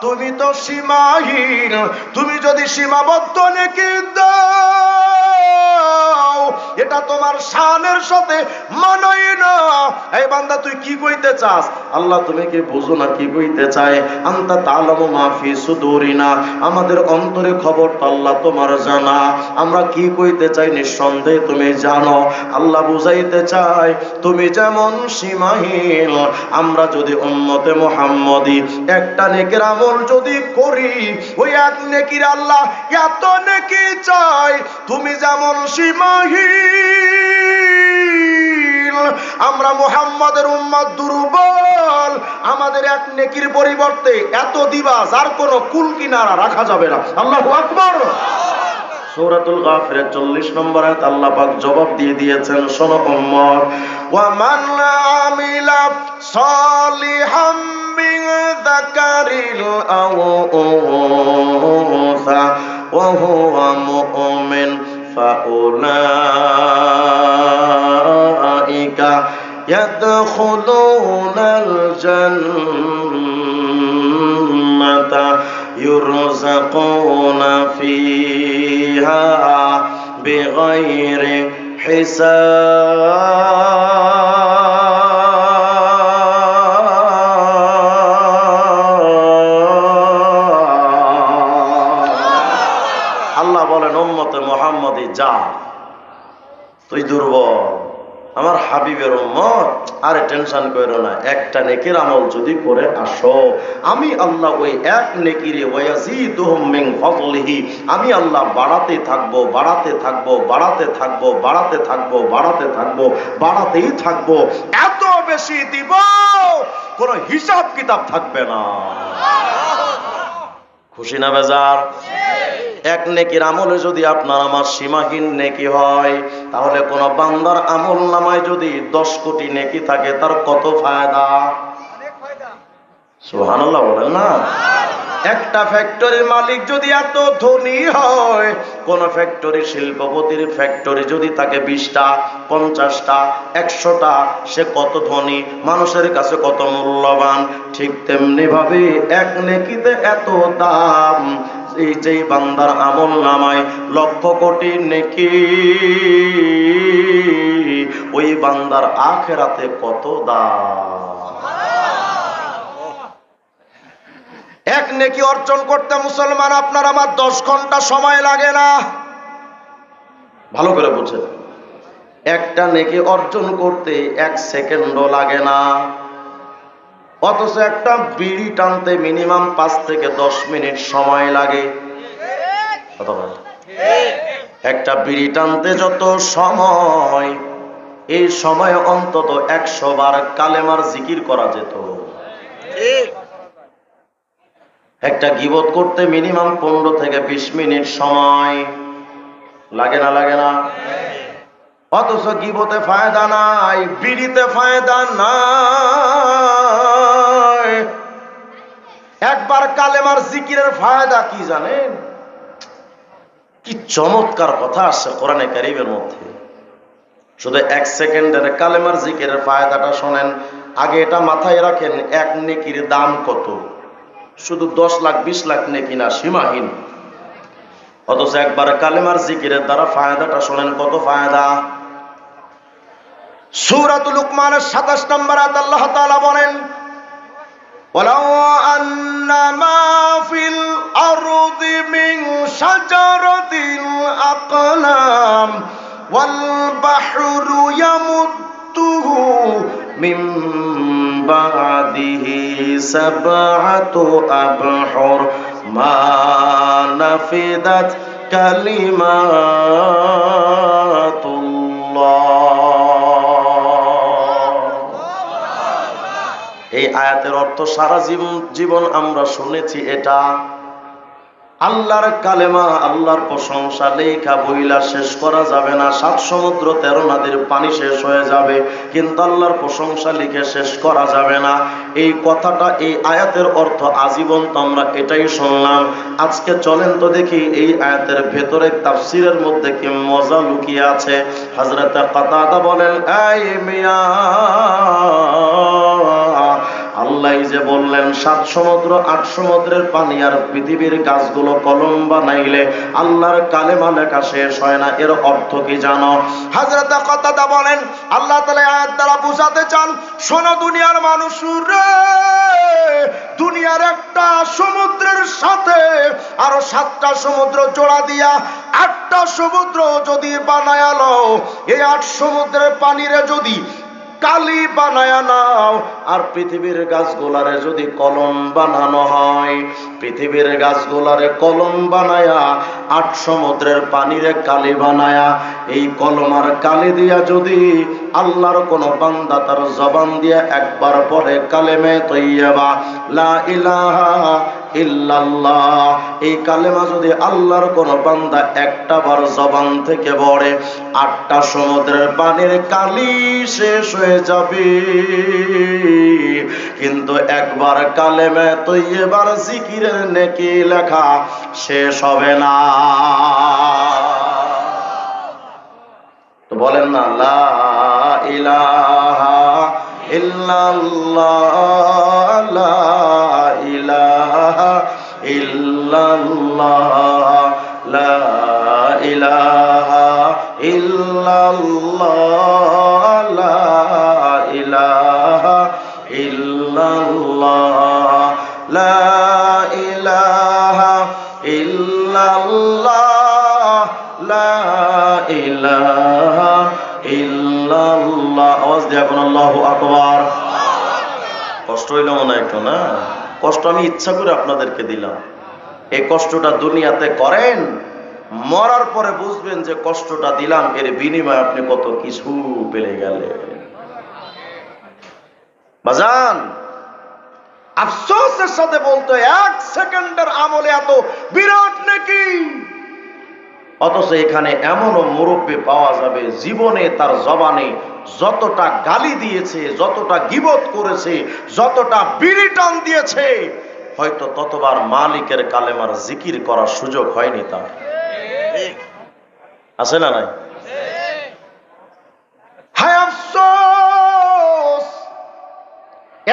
তুমি তো সীমাহীন, তুমি যদি সীমাবদ্ধ নেকি দাও, এটা তোমার শানের সাথে মানায় না। এই বান্দা তুই কি কইতে চাস? আল্লাহ তুমি কি বুঝো না কি কইতে চায়? আনতা তাআলামু মা ফি সুদুরিনা, আমাদের অন্তরে খবরটা আল্লাহ তোমার জানা, আমরা কি কইতে চাই নিঃসন্দেহে তুমি জানো। আল্লাহ বুঝাইতে চায় তুমি যেমন সীমাহীন, আমরা যদি উম্মতে মুহাম্মদী একটা নেকির আমল যদি করি, ওই এক নেকির আল্লাহ এত নেকি চাই। তুমি যেমন সীমাহীন, আমরা মুহাম্মাদের উম্মত দুর্বল, আমাদের এক নেকির পরিবর্তে এত দিবা যার কোনো কুল কিনারা রাখা যাবে না। আল্লাহু আকবার। সূরাতুল গাফিরের 40 নম্বর আয়াত আল্লাহ পাক জবাব দিয়ে দিয়েছেন, শোনো উম্মত, ওয়া মান আমিলা সালিহাম মিন যাকারিল আও উনসা ওয়া হুয়া মুমিন ফাউলাইকা ইয়াদখুলুনাল জান্নাতা ইউরযাকুনা ফিহা বিগাইরি হিসাব। আল্লাহ বলেন উম্মতে মুহাম্মদী যা, তুই দুর্বল, আমার হাবিবের উম্মত, আরে টেনশন করো না, একটা নেকির আমল যদি করে আসো, আমি আল্লাহ ওই এক নেকিরে ওয়ায়াজিদুহুম মিন ফাদলিহি, আমি আল্লাহ বাড়াতে থাকবো, বাড়াতে থাকবো, বাড়াতে থাকবো, বাড়াতে থাকবো, বাড়াতে থাকবো, বাড়াতেই থাকবো, এত বেশি দিব কোনো হিসাব কিতাব থাকবে না। খুশি না বেজার? এক নেকির আমলে যদি আপনার আমার সীমাহীন নেকি হয়, তাহলে কোন বান্দার আমল নামায় যদি 10 কোটি নেকি থাকে, তার কত ফায়দা? সুবহানাল্লাহ বলেন না? একটা ফ্যাক্টরির মালিক যদি এত ধনী হয়, কোন ফ্যাক্টরি শিল্পপতির ফ্যাক্টরি যদি থাকে 20টা, 50টা, 100টা, সে কত ধনী, মানুষের কাছে কত মূল্যবান। ঠিক তেমনি ভাবে এক নেকিতে এত দাম, এই যে বান্দার আমল নামায় 1,00,000 কোটি নেকি, ওই বান্দার আখিরাতে কত দাম। এক নেকি অর্জন করতে মুসলমান আপনার আমার 10 ঘন্টা সময় লাগে না। ভালো করে বুঝেন, একটা নেকি অর্জন করতে 1 সেকেন্ডও লাগে না। অথচ একটা বিড়ি টানতে মিনিমাম 5 থেকে 10 মিনিট সময় লাগে। একটা বিড়ি টানতে যত সময়, এই সময় অন্তত 100 বার কালেমার জিকির করা যেত। একটা গীবত করতে মিনিমাম 15 থেকে 20 মিনিট সময় লাগে না? লাগে না? অথচ গীবতে ফায়দা নাই, বিড়িতে ফায়দা নাই। একবার কালেমার জিকিরের ফায়দা কি জানেন? কি চমৎকার কথা আসছে কোরআনে কারীমের মধ্যে। শুধু 1 সেকেন্ডের কালেমার জিকিরের ফায়দাটা শোনেন। আগে এটা মাথায় রাখেন, এক নেকির দাম কত। শুধু 10 লাখ 20 লাখ নেকি না, সীমাহীন। অথচ একবার কালেমার জিকিরের দ্বারা ফায়দাটা শোনেন, কত ফায়দা। সূরাতুল লুকমানের 27 নম্বর আয়াত আল্লাহ তাআলা বলেন, ওয়ালাউ আন্না মা ফিল আরদি মিন শাজারাতিন আকলাম ওয়াল বাহরু ইয়ামুদ্দুহু মিন বাদিহি সাবআতু আবহুর মা নাফিদাত কালিমাতুল্লাহ। এই আয়াতের অর্থ সারা জীবন আমরা শুনেছি, এটা আল্লাহর কালেমা, আল্লাহর প্রশংসা লেখা বইলা শেষ করা যাবে না। 7 সমুদ্র 13 নদীর পানি শেষ হয়ে যাবে, কিন্তু আল্লাহর প্রশংসা লিখে শেষ করা যাবে না। এই কথাটা, এই আয়াতের অর্থ আজীবন তো আমরা এটাই শুনলাম। আজকে চলেন তো দেখি এই আয়াতের ভেতরে তাফসীরের মধ্যে কি মজা লুকিয়ে আছে। হযরত কাতাদা বলেন, এই মিয়া, আল্লাহ যে বললেন 7 সমুদ্র 8 সমুদ্রের পানি আর পৃথিবীর গাছগুলো কলম বানাইলে আল্লাহর কালেমা লেখা শেষ হয় না, এর অর্থ কি জানো? হযরত কাতাদা বলেন, আল্লাহ তাআলা আয়াত দ্বারা বুঝাতে চান, শোনো দুনিয়ার মানুষ রে, দুনিয়ার একটা সমুদ্রের সাথে আরো 7টা সমুদ্র জোড়া দিয়া 8টা সমুদ্র যদি বানায়া লও, এই 8 সমুদ্রের পানিরে যদি কালি বানায়া নাও, আর পৃথিবীর গাছগুলারে যদি কলম বানানো হয়, পৃথিবীর গাছগুলারে কলম বানায়া 8 সমুদ্রের পানিরে কালি বানায়া, এই কলম আর কালি দিয়া যদি আল্লাহর কোন বান্দা তার জবান দিয়া একবার পড়ে কালেমে তৈয়বা লা ইলাহা ইল্লাল্লাহ, এই কালেমা যদি আল্লাহর কোন বান্দা একটা বার জবান থেকে পড়ে, 8টা সমুদ্রের পানির কালি শেষ হয়ে যাবে, কিন্তু একবার কালেমে তৈয়বার জিকিরের নেকি লেখা শেষ হবে না। তো বলেন না, লা ইলাহা ইল্লাল্লাহ, লা ইলাহা ইল্লাল্লাহ, লা ইলাহা ইল্লাল্লাহ, লা ইলাহা ইল্লাল্লাহ, লা ইলাহা ইল্লাল্লাহ, লা ইলাহা ইল্লাল্লাহ। আওয়াজ দিয়ে এখন আল্লাহু আকবার। কষ্ট হইল মনে হয় একটু, না? কষ্ট আমি ইচ্ছা করে আপনাদেরকে দিলাম। এই কষ্টটা দুনিয়াতে করেন, মরার পরে বুঝবেন যে কষ্টটা দিলাম, এর বিনিময়ে আপনি কত কিছু পেয়ে গেলেন। বাজান, আফসোসের সাথে বলতে, 1 সেকেন্ডের আমলে এত বিরাট নেকি, অথচ এখানে এমনও মুরব্বি পাওয়া যাবে জীবনে তার জবানে যতটা গালি দিয়েছে, যতটা গীবত করেছে, যতটা বিড়ি টান দিয়েছে, হয়তো ততবার মালিকের কালেমার জিকির করার সুযোগ হয়নি তার। আছে না নাই? হায় আফসোস,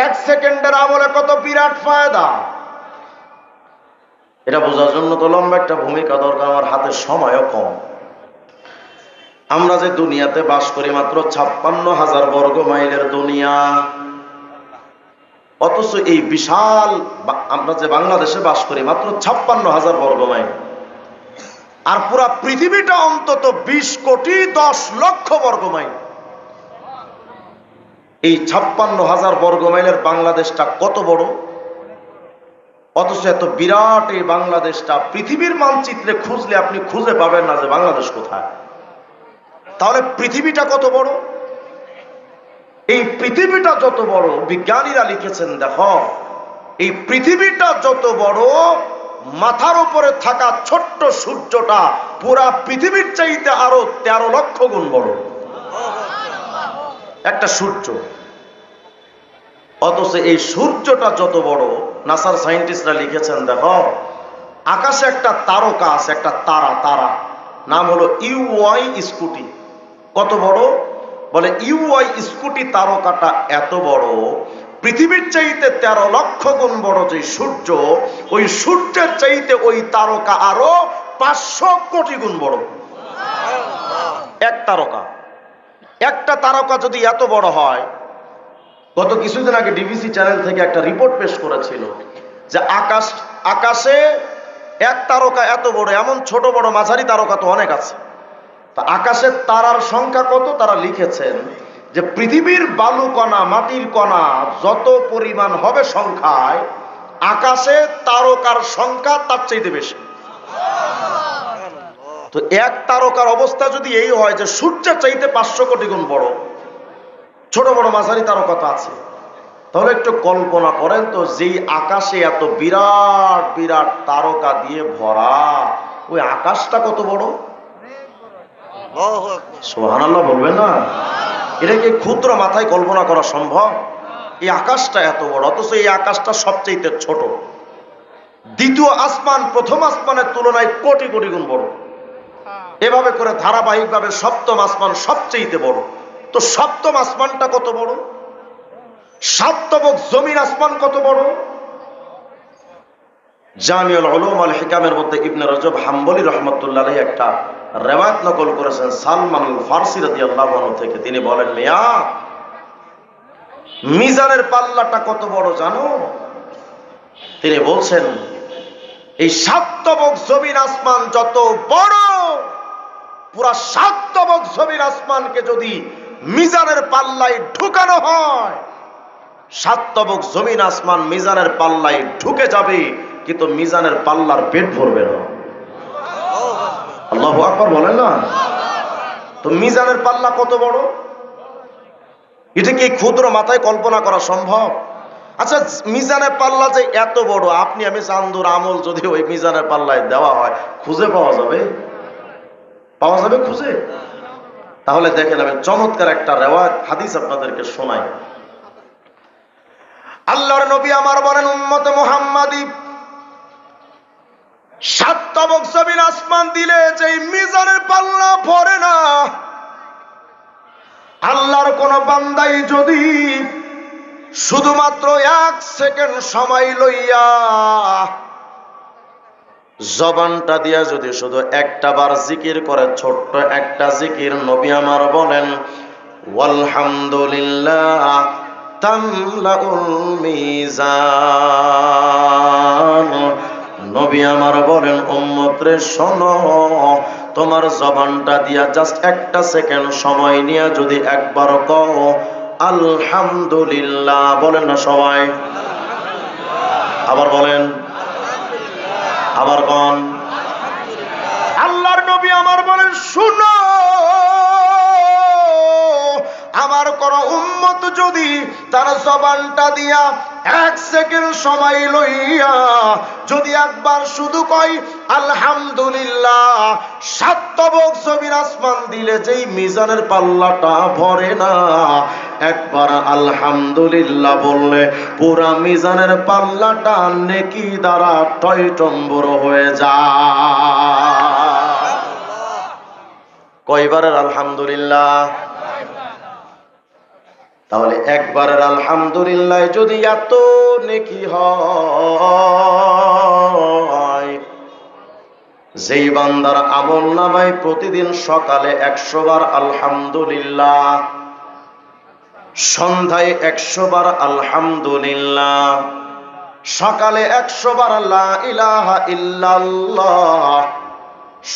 1 সেকেন্ডের আমলে কত বিরাট ফায়দা। এটা বোঝার জন্য তো লম্বা একটা ভূমিকা দরকার, আমার হাতে সময়ও কম। আমরা যে দুনিয়াতে বাস করি মাত্র 56,000 বর্গ মাইলের দুনিয়া, অথচ এই বিশাল আমরা যে বাংলাদেশে বাস করি মাত্র 56,000 বর্গ মাইল, আর পুরা পৃথিবীটা অন্তত 20 কোটি 10 লক্ষ বর্গ মাইল। এই 56,000 বর্গ মাইলের বাংলাদেশটা কত বড়, অথচ এত বিরাট এই বাংলাদেশটা পৃথিবীর মানচিত্রে খুঁজলে আপনি খুঁজে পাবেন না যে বাংলাদেশ কোথায়। তাহলে পৃথিবীটা কত বড়? এই পৃথিবীটা যত বড়, বিজ্ঞানীরা লিখেছেন, দেখো এই পৃথিবীটা যত বড়, মাথার উপরে থাকা ছোট্ট সূর্যটা পুরা পৃথিবীর চাইতে আরো 13 লক্ষ গুণ বড় একটা সূর্য। অথচ এই সূর্যটা যত বড়, নাসার সায়েন্টিস্টরা লিখেছেন, দেখো আকাশে একটা তারকা আছে, একটা তারা, নাম হলো ইউআই স্কুটি। কত বড়? বলে ইউআই স্কুটি তারকাটা এত বড়, পৃথিবীর চাইতে 13 লক্ষ গুণ বড় যে সূর্য, ওই সূর্যের চাইতে ওই তারকা আরো 500 কোটি গুণ বড়। একটা তারকা যদি এত বড় হয়, গত কিছুদিন আগে ডিবিসি চ্যানেল থেকে একটা রিপোর্ট পেশ করেছিল যে আকাশে এক তারকা এত বড়, এমন ছোট বড় মাঝারি তারকা তো অনেক আছে। তা আকাশের তারার সংখ্যা কত? তারা লিখেছেন যে পৃথিবীর বালু কণা, মাটির কণা যত পরিমাণ হবে সংখ্যায়, আকাশে তারকার সংখ্যা তার চাইতে বেশি। তো এক তারকার অবস্থা যদি এই হয় যে সূর্যের চাইতে 500 কোটি গুণ বড়, ছোট বড় মাঝারি তারকা তো আছে, তাহলে একটু কল্পনা করেন তো, যেই আকাশে এত বিরাট বিরাট তারকা দিয়ে ভরা, ওই আকাশটা কত বড়। সুবহানাল্লাহ বলবেন না? এটা কি ক্ষুদ্র মাথায় কল্পনা করা সম্ভব? এই আকাশটা এত বড়, অথচ এই আকাশটা সবচেয়ে ছোট। দ্বিতীয় আসমান প্রথম আসমানের তুলনায় কোটি কোটি গুণ বড়। এভাবে করে ধারাবাহিকভাবে সপ্তম আসমান সবচেয়ে বড়। তো সপ্তম আসমানটা কত বড়? 7 তবক জমিন আসমান কত বড়? জামিউল উলুম আল হিকামের মধ্যে ইবনে রজব হাম্বলি রাহমাতুল্লাহ আলাইহি একটা রিওয়ায়াত নকল করেছেন সালমান আল ফারসি রাদিয়াল্লাহু আনহু থেকে। তিনি বলেন, মিয়া মিজানের পাল্লাটা কত বড় জানো? তিনি বলছেন, এই 7 তবক জমিন আসমান যত বড়, পুরা 7 তবক জমিন আসমানকে যদি মিজানের পাল্লায় ঢুকানো হয়, 7 তবক জমিন আসমান মিজানের পাল্লায় ঢুকে যাবে, কিন্তু মিজানের পাল্লার পেট ভরবে না। আল্লাহু আকবার বলেন না? তো মিজানের পাল্লা কত বড়, এটা কি ক্ষুদ্র মাথায় কল্পনা করা সম্ভব? আচ্ছা, মিজানের পাল্লা যে এত বড়, আপনি আমি চান্দুর আমল যদি ওই মিজানের পাল্লায় দেওয়া হয়, খুঁজে পাওয়া যাবে? খুঁজে? তাহলে দেখেন, আমি চমৎকার একটা রিওয়ায়াত হাদিস আপনাদেরকে শোনাই। আল্লাহর নবী আমার বলেন, উম্মতে মুহাম্মাদি 7 তবক জমিন আসমান দিলে যে মিজানের পাল্লা ভরে না, আল্লাহর কোন বান্দাই যদি শুধুমাত্র 1 সেকেন্ড সময় লইয়া জবানটা দিয়া যদি শুধু একটা বার জিকির করে, ছোট্ট একটা জিকির, নবী আমার বলেন, ওয়ালহামদুলিল্লাহ তামলাউল মিজান। নবী আমার বলেন, উম্মত রে শোনো, তোমার জবানটা দিয়া জাস্ট একটা সেকেন্ড সময় নিয়ে যদি একবার কও আলহামদুলিল্লাহ, বলেন না সবাই? আবার বলেন, আবার কোন? আল্লাহর নবী আমার বলেন, শুনো, আমার কোন উম্মত যদি তার জবানটা দিয়া এক সেকেন্ড সময় লইয়া যদি একবার শুধু কয় আলহামদুলিল্লাহ, 7 তবক জমিন আসমান দিলে যেই মিজানের পাল্লাটা ভরে না, একবার আলহামদুলিল্লাহ বললে পুরা মিজানের পাল্লাটা নেকি দ্বারা টইটম্বর হয়ে যায়। কয়বারের আলহামদুলিল্লাহ? তাহলে একবারের আলহামদুলিল্লাহ যদি এত নেকি হয়, যেই বান্দার আমল নামায় প্রতিদিন সকালে 100 বার আলহামদুলিল্লাহ, সন্ধ্যায় 100 বার আলহামদুলিল্লাহ, সকালে 100 বার লা ইলাহা ইল্লাল্লাহ,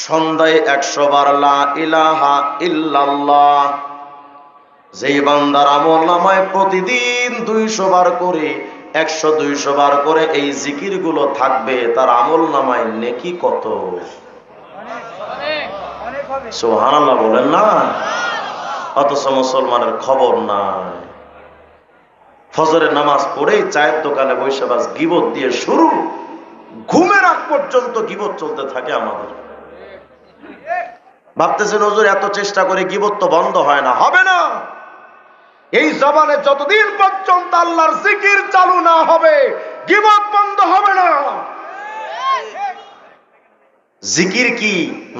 সন্ধ্যায় 100 বার লা ইলাহা ইল্লাল্লাহ, যেই বান্দার আমল নামায় প্রতিদিন 200 বার করে 100-200 বার করে এই জিকির গুলো থাকবে, তার আমল নামায় নেকি কত? সুবহানাল্লাহ বলেন না? অথচ মুসলমানের খবর নাই। ফজরের নামাজ পড়েই চায়ের দোকানে বসে বাস গীবত দিয়ে শুরু, ঘুমের আগ পর্যন্ত গীবত চলতে থাকে আমাদের। ভাবতেছেন হুজুর এত চেষ্টা করে গীবত তো বন্ধ হয় না। হবে না। এই জবানে যতদিন পর্যন্ত আল্লাহর জিকির চালু না হবে, গীবত বন্ধ হবে না। জিকির কি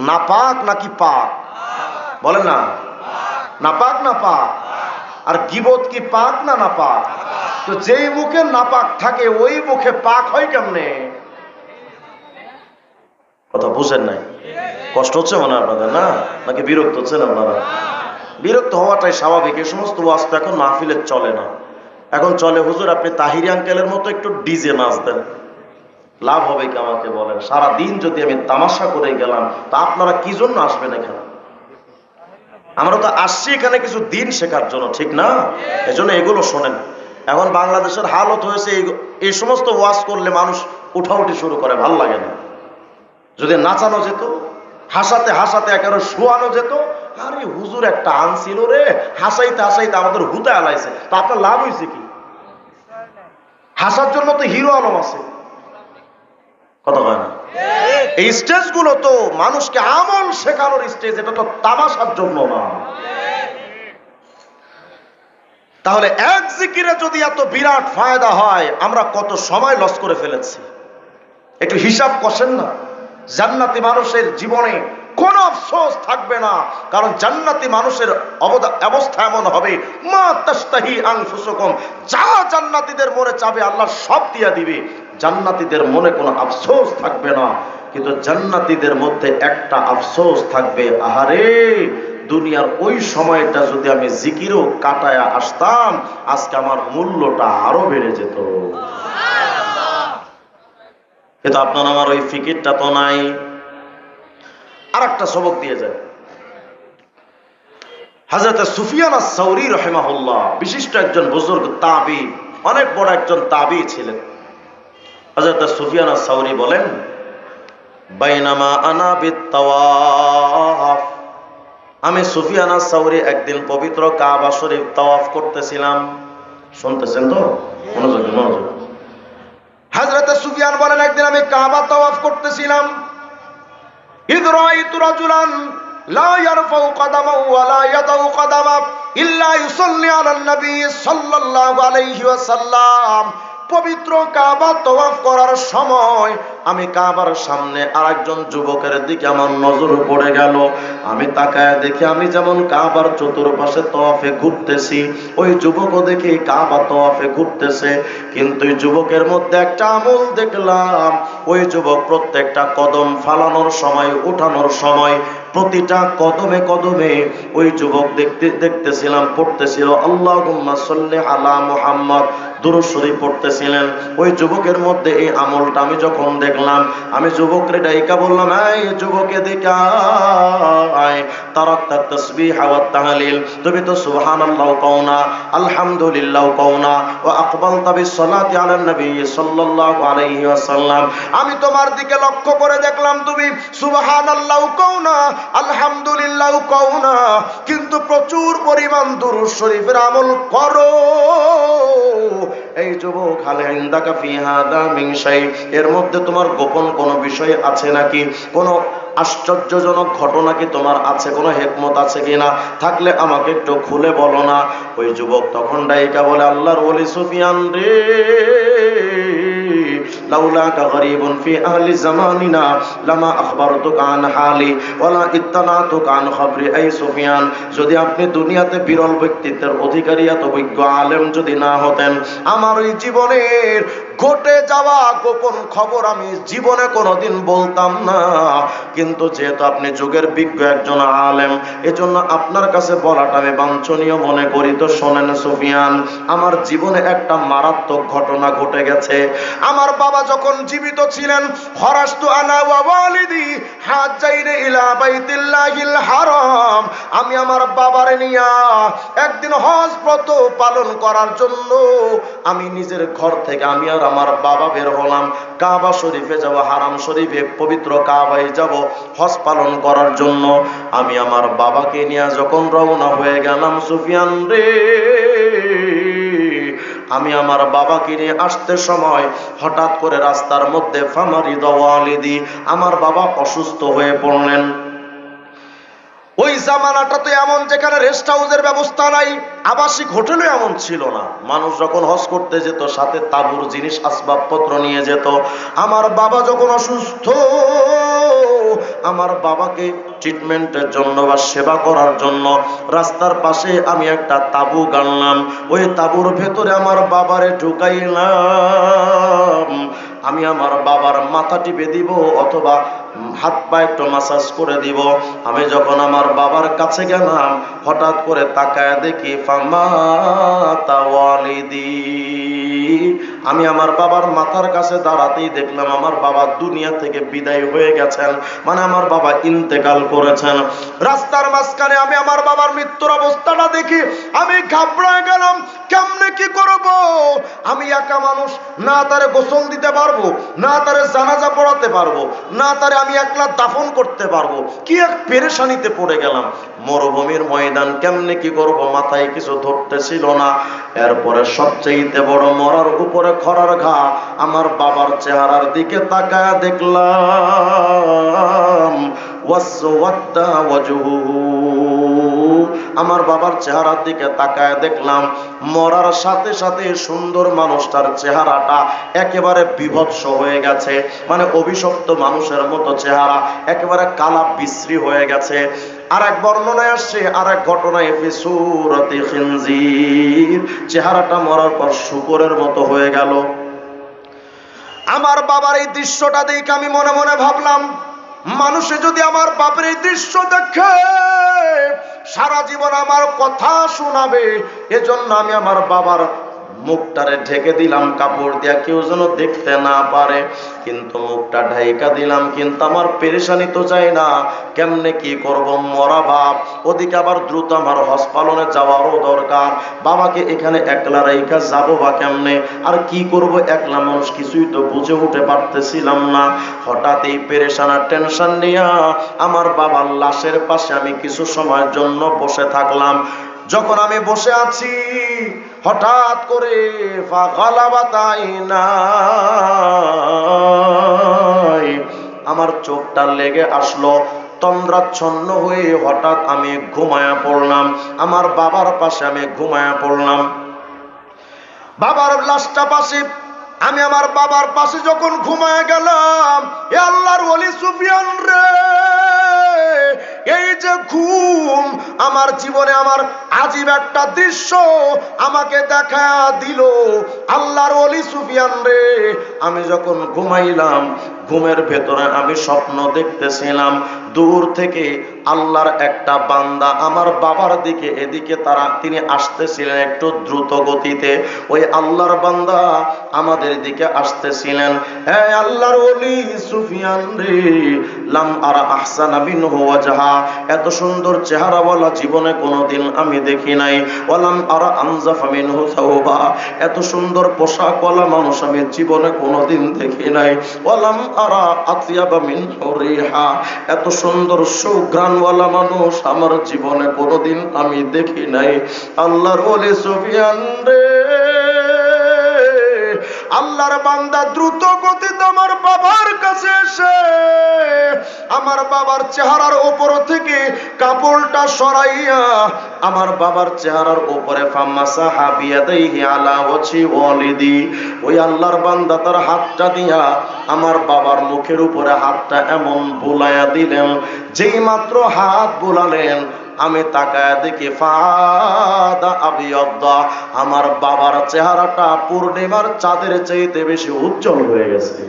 নাপাক নাকি পাক? বলেন না, নাপাক না পাক? আর গীবত কি পাক না নাপাক? তো যেই মুখে নাপাক থাকে ওই মুখে পাক হয় কেমনে? কথা বুঝেন নাই? কষ্ট হচ্ছে মনে হয় আপনাদের, না? নাকি বিরক্ত হচ্ছেন আপনারা? বিরক্ত হওয়াটাই স্বাভাবিক। এই সমস্ত ওয়াজ তো এখন মাহফিলে চলে না। এখন চলে হুজুর আপনি তাহিরি আঙ্কেলের মতো একটু ডিজে নাচ দেন, লাভ হবে কি আমাকে বলেন? সারা দিন যদি আমি তামাশা করে গেলাম তা আপনারা কি জন্য আসবেন এখানে? আমরা তো আসছি এখানে কিছু দিন শেখার জন্য, ঠিক না? এজন্য এগুলো শোনেন। এখন বাংলাদেশের হালত হয়েছে এই সমস্ত ওয়াজ করলে মানুষ উঠাউঠি শুরু করে, ভাল লাগে না। যদি নাচানো যেত, হাসাতে হাসাতে একেবারে শোয়ানো যেত, আরে হুজুর একটা আনছিল রে, হাসাইতে হাসাইতে আমাদের হুতা আলাইছে, তা আপনার লাভ হয়েছে কি? হাসার জন্য তো হিরো আলম আছে, কথা হয় না? এই স্টেজ গুলো তো মানুষকে আমল শেখানোর স্টেজ, এটা তো তামাশার জন্য না। তাহলে এক জিকিরে যদি এত বিরাট ফায়দা হয়, আমরা কত সময় লস করে ফেলেছি একটু হিসাব কষেন না। জান্নাতি মানুষের জীবনে কোন আফসোস থাকবে না, কারণ জান্নাতি মানুষের অবস্থা এমন হবে, মা তাশতাহি আনফুসুকুম, যা জান্নাতীদের মনে চাবে আল্লাহ সব দিয়া দিবে। জান্নাতীদের মনে কোনো আফসোস থাকবে না। কিন্তু জান্নাতীদের মধ্যে একটা আফসোস থাকবে, আহারে দুনিয়ার ওই সময়টা যদি আমি জিকিরও কাটায়া আসতাম, আজকে আমার মূল্যটা আরো বেড়ে যেত। কিন্তু আপনার আমার ওই ফিকিরটা তো নাই। আর একটা সবক দিয়ে যায়। হযরত সুফিয়ান আস-সাউরি রাহিমাহুল্লাহ বিশিষ্ট একজন বুজুর্গ তাবী, অনেক বড় একজন তাবী ছিলেন। হযরত সুফিয়ান আস-সাউরি বলেন, বাইনামা আনা বিত-তাওয়াফ, আমি সুফিয়ান আস-সাউরি একদিন পবিত্র কাবা শরীফ তাওয়াফ করতেছিলাম। শুনতেছেন তো? মনোযোগ মনোযোগ। হযরত সুফিয়ান বলেন, একদিন আমি কাবা তাওয়াফ করতেছিলাম। ইয রাআইতু রাজুলান লা ইয়ারফাউ কদামাহু ওয়া লা ইয়াদাউ কদামাহু ইল্লা ইউসাল্লি আলান নবী সাল্লাল্লাহু আলাইহি ওয়াসাল্লাম। পবিত্র কাবা তাওয়াফ করার সময় আমি কাবার সামনে আরেকজন যুবকের দিকে আমার নজর পড়ে গেল। আমি তাকায় দেখি আমি যেমন কাবার চতুর্পাশে তাওয়াফে ঘুরতেছি, ওই যুবকও দেখি কাবা তাওয়াফে ঘুরতেছে। কিন্তু ওই যুবকের মধ্যে একটা আমল দেখলাম, ওই যুবক প্রত্যেকটা কদম ফালানোর সময়, উঠানোর সময়, প্রতিটা কদমে কদমে ওই যুবক দেখতেছিলাম পড়তেছিল আল্লাহুম্মা সাল্লি আলা মুহাম্মদ, দুরূদ শরীফ পড়তেছিলেন। ওই যুবকের মধ্যে এই আমলটা আমি যখন দেখলাম, আমি যুবকরে ডাইকা বললাম, এই যুবকে দিকা তারাকতা তাসবিহ ওয়া তাহলিল, তুমি তো সুবহানাল্লাহ কও না, আলহামদুলিল্লাহ কও না, ওয়া আকবালতা বিসসালাতি আলান নবী সাল্লাল্লাহু আলাইহি ওয়াসাল্লাম। আমি তোমার দিকে লক্ষ্য করে দেখলাম তুমি সুবহানাল্লাহ কও না, আলহামদুলিল্লাহ কও না, কিন্তু প্রচুর পরিমাণ দুরূদ শরীফের আমল করো। এই যুবক, হাল ইনদাকা ফি হাদা মিন শাই, এর মধ্যে তোমার গোপন কোনো বিষয় আছে নাকি? কোনো আশ্চর্যজনক ঘটনা কি তোমার আছে? কোনো হিকমত আছে কিনা? থাকলে আমাকে একটু খুলে বলো না। ওই যুবক তখন ডাইকা বলে, আল্লাহর ওলি সুফিয়ান রে, লাউলাকা গরীবুন ফি আহলি জামানিনা লামা আখবারতুকা আন হালি ওয়ালা ইত্তানাতুকা আন খবরি। এই সুফিয়ান, যদি আপনি দুনিয়াতে বিরল ব্যক্তিত্বের অধিকারী, এত বিজ্ঞ আলেম যদি না হতেন, আমার ওই জীবনের ঘটে যাওয়া গোপন খবর আমি জীবনে কোনোদিন বলতাম না। কিন্তু যেহেতু আপনি যুগের বিজ্ঞ একজন আলেম, এজন্য আপনার কাছে বলাটা আমি বাঞ্ছনীয় মনে করি। তো শোনেন সুফিয়ান, আমার জীবনে একটা মারাত্মক ঘটনা ঘটে গেছে। আমার বাবা যখন জীবিত ছিলেন, খরাজতু আনা ওয়া ওয়ালিদি হাজ্জাইনা ইলা বাইতিল্লাহিল হারাম, আমি আমার বাবারে নিয়া একদিন হজ ব্রত পালন করার জন্য আমি নিজের ঘর থেকে আমি আর আমার বাবা বের হলাম। কাবা শরীফে যাব, হারাম শরীফে পবিত্র কাবায় যাব হজ পালন করার জন্য। আমি আমার বাবাকে নিয়ে যখন রওনা হয়ে গেলাম সুফিয়ান রে, আমি আমার বাবাকে নিয়ে আসতে সময় হঠাৎ করে রাস্তার মধ্যে ফামারিদা ওয়ালিদি, আমার বাবা অসুস্থ হয়ে পড়লেন। ওই জামানাটা তো এমন, যেখানে রেস্ট হাউসের ব্যবস্থা নাই, আবাসিক হোটেলও এমন ছিল না। মানুষ যখন হজ করতে যেত সাথে তাবুর জিনিস আসবাবপত্র নিয়ে যেত। আমার বাবা যখন অসুস্থ, আমার বাবাকে ট্রিটমেন্টের জন্য বা সেবা করার জন্য রাস্তার পাশে আমি একটা তাবু গাড়লাম। ওই তাবুর ভেতরে আমার বাবারে ঢুকাইলাম। আমি আমার বাবার মাথা টিপে দিব অথবা হাত পা একটু মাসাজ করে দিব। আমি যখন আমার বাবার কাছে গেলাম, হঠাৎ করে তাকায় দেখি ফামাতা ওয়ালিদি, আমি আমার বাবার মাথার কাছে দাঁড়াতেই দেখলাম আমার বাবা দুনিয়া থেকে বিদায় হয়ে গেছেন, মানে আমার বাবা ইন্তেকাল করেছেন। রাস্তার মাঝখানে আমি আমার বাবার মৃত্যুর অবস্থাটা দেখি আমি ঘাবড়ে গেলাম। কেমনে কি করব? আমি একা মানুষ, না তারে গোসল দিতে পারবো, না তারে জানাজা পড়াতে পারবো, না তারে আমি একলা দাফন করতে পারবো। কি এক পেরেশানিতে পড়ে গেলাম। মরুভূমির ময়দান, কেমনে কি করব, মাথায় কিছু ধরতেছিল না। এরপরে সবচেয়ে বড় মরার উপরে খরার ঘা, আমার বাবার চেহারার দিকে তাকায় দেখলাম ওয়াসওয়াদা ওয়াজহুহু, আমার বাবার চেহারার দিকে তাকায় দেখলাম মরার সাথে সাথে সুন্দর মানুষটার চেহারাটা একেবারে বিভৎস হয়ে গেছে, মানে অভিশপ্ত মানুষের মতো চেহারা, একেবারে কালা বিশ্রী হয়ে গেছে। আর এক বর্ণনায় আসছে, আর এক ঘটনায় ফি সূরাতি খিনজির, চেহারাটা মরার পর শূকরের মতো হয়ে গেল। আমার বাবার এই দৃশ্যটা দেখে আমি মনে মনে ভাবলাম, মানুষে যদি আমার বাপের এই দৃশ্য দেখে সারা জীবন আমার কথা শোনাবে। এজন্য আমি আমার বাবার মুখটারে ঢেকে দিলাম কাপড় দিয়া, কেউ যেন দেখতে না পারে। কিন্তু মুখটা ঢাইকা দিলাম, কিন্তু আমার পেরেশানি তো যায় না। কেমনে কি করব, মরা বাপ, ওদিকে আবার দ্রুত আমার হজ পালনে যাওয়ারও দরকার। বাবাকে এখানে একলা রাইখা যাবো বা কেমনে, আর কি করব, একলা মানুষ, কিছুই তো বুঝে উঠে পারতেছিলাম না। হঠাৎ এই পেরেশান আর টেনশন নিয়ে আমার বাবার লাশের পাশে আমি কিছু সময়ের জন্য বসে থাকলাম। যখন আমি বসে আছি, হঠাৎ করে আমার চোখটা লেগে আসলো, তন্দ্রাচ্ছন্ন হয়ে হঠাৎ আমি ঘুমায়া পড়লাম। আমার বাবার পাশে আমি ঘুমায়া পড়লাম। বাবার লাশটা পাশে, আমি আমার বাবার পাশে যখন ঘুমায়া গেলাম, এ আল্লাহর ওলি সুফিয়ান রে, এই যে ঘুম, আমার জীবনে আমার আজীব একটা দৃশ্য আমাকে দেখা দিল। আল্লাহর ওলি সুফিয়ান রে, আমি যখন ঘুমাইলাম, ঘুমের ভেতরে আমি স্বপ্ন দেখতেছিলাম, দূর থেকে আল্লাহর একটা বান্দা আমার বাবার দিকে এদিকে তিনি আসতেছিলেন একটু দ্রুত গতিতে। ওই আল্লাহর বান্দা আমাদের দিকে আসতেছিলেন। হে আল্লাহর ওলি সুফিয়ান রে, লাম আরা আহসানা মিনহু ওয়াজহা, এত সুন্দর চেহারাওয়ালা জীবনে কোনোদিন আমি দেখি নাই। ওয়ালাম আরা আমজাফা মিনহু সাওবা, এত সুন্দর পোশাকওয়ালা মানুষ আমি জীবনে কোনোদিন দেখি নাই। ওয়ালাম আরা আতিয়াবা মিনহু রিহা, এত সুন্দর সুঘ্রাণওয়ালা মানুষ আমার জীবনে কোনোদিন আমি দেখি নাই। আল্লাহর ওলি সুফিয়ান রে, আল্লাহর বান্দা দ্রুত গতিতে আমার বাবার কাছে এসে আমার বাবার চেহারার উপর থেকে কাপড়টা সরাইয়া আমার বাবার চেহারার উপরে ফামাসাহা বিয়াদাইহি আলা ওয়াজি ওয়ালিদি, ওই আল্লাহর বান্দা তার হাতটা দিয়া আমার বাবার মুখের উপরে হাতটা এমন বুলাইয়া দিলেন, যেই মাত্র হাত বুলালেন আমি তাকায় দেখি ফাদা আবিয়াদ্দা, আমার বাবার চেহারাটা পূর্ণিমার চাঁদের চাইতে বেশি উজ্জ্বল হয়ে গেছে।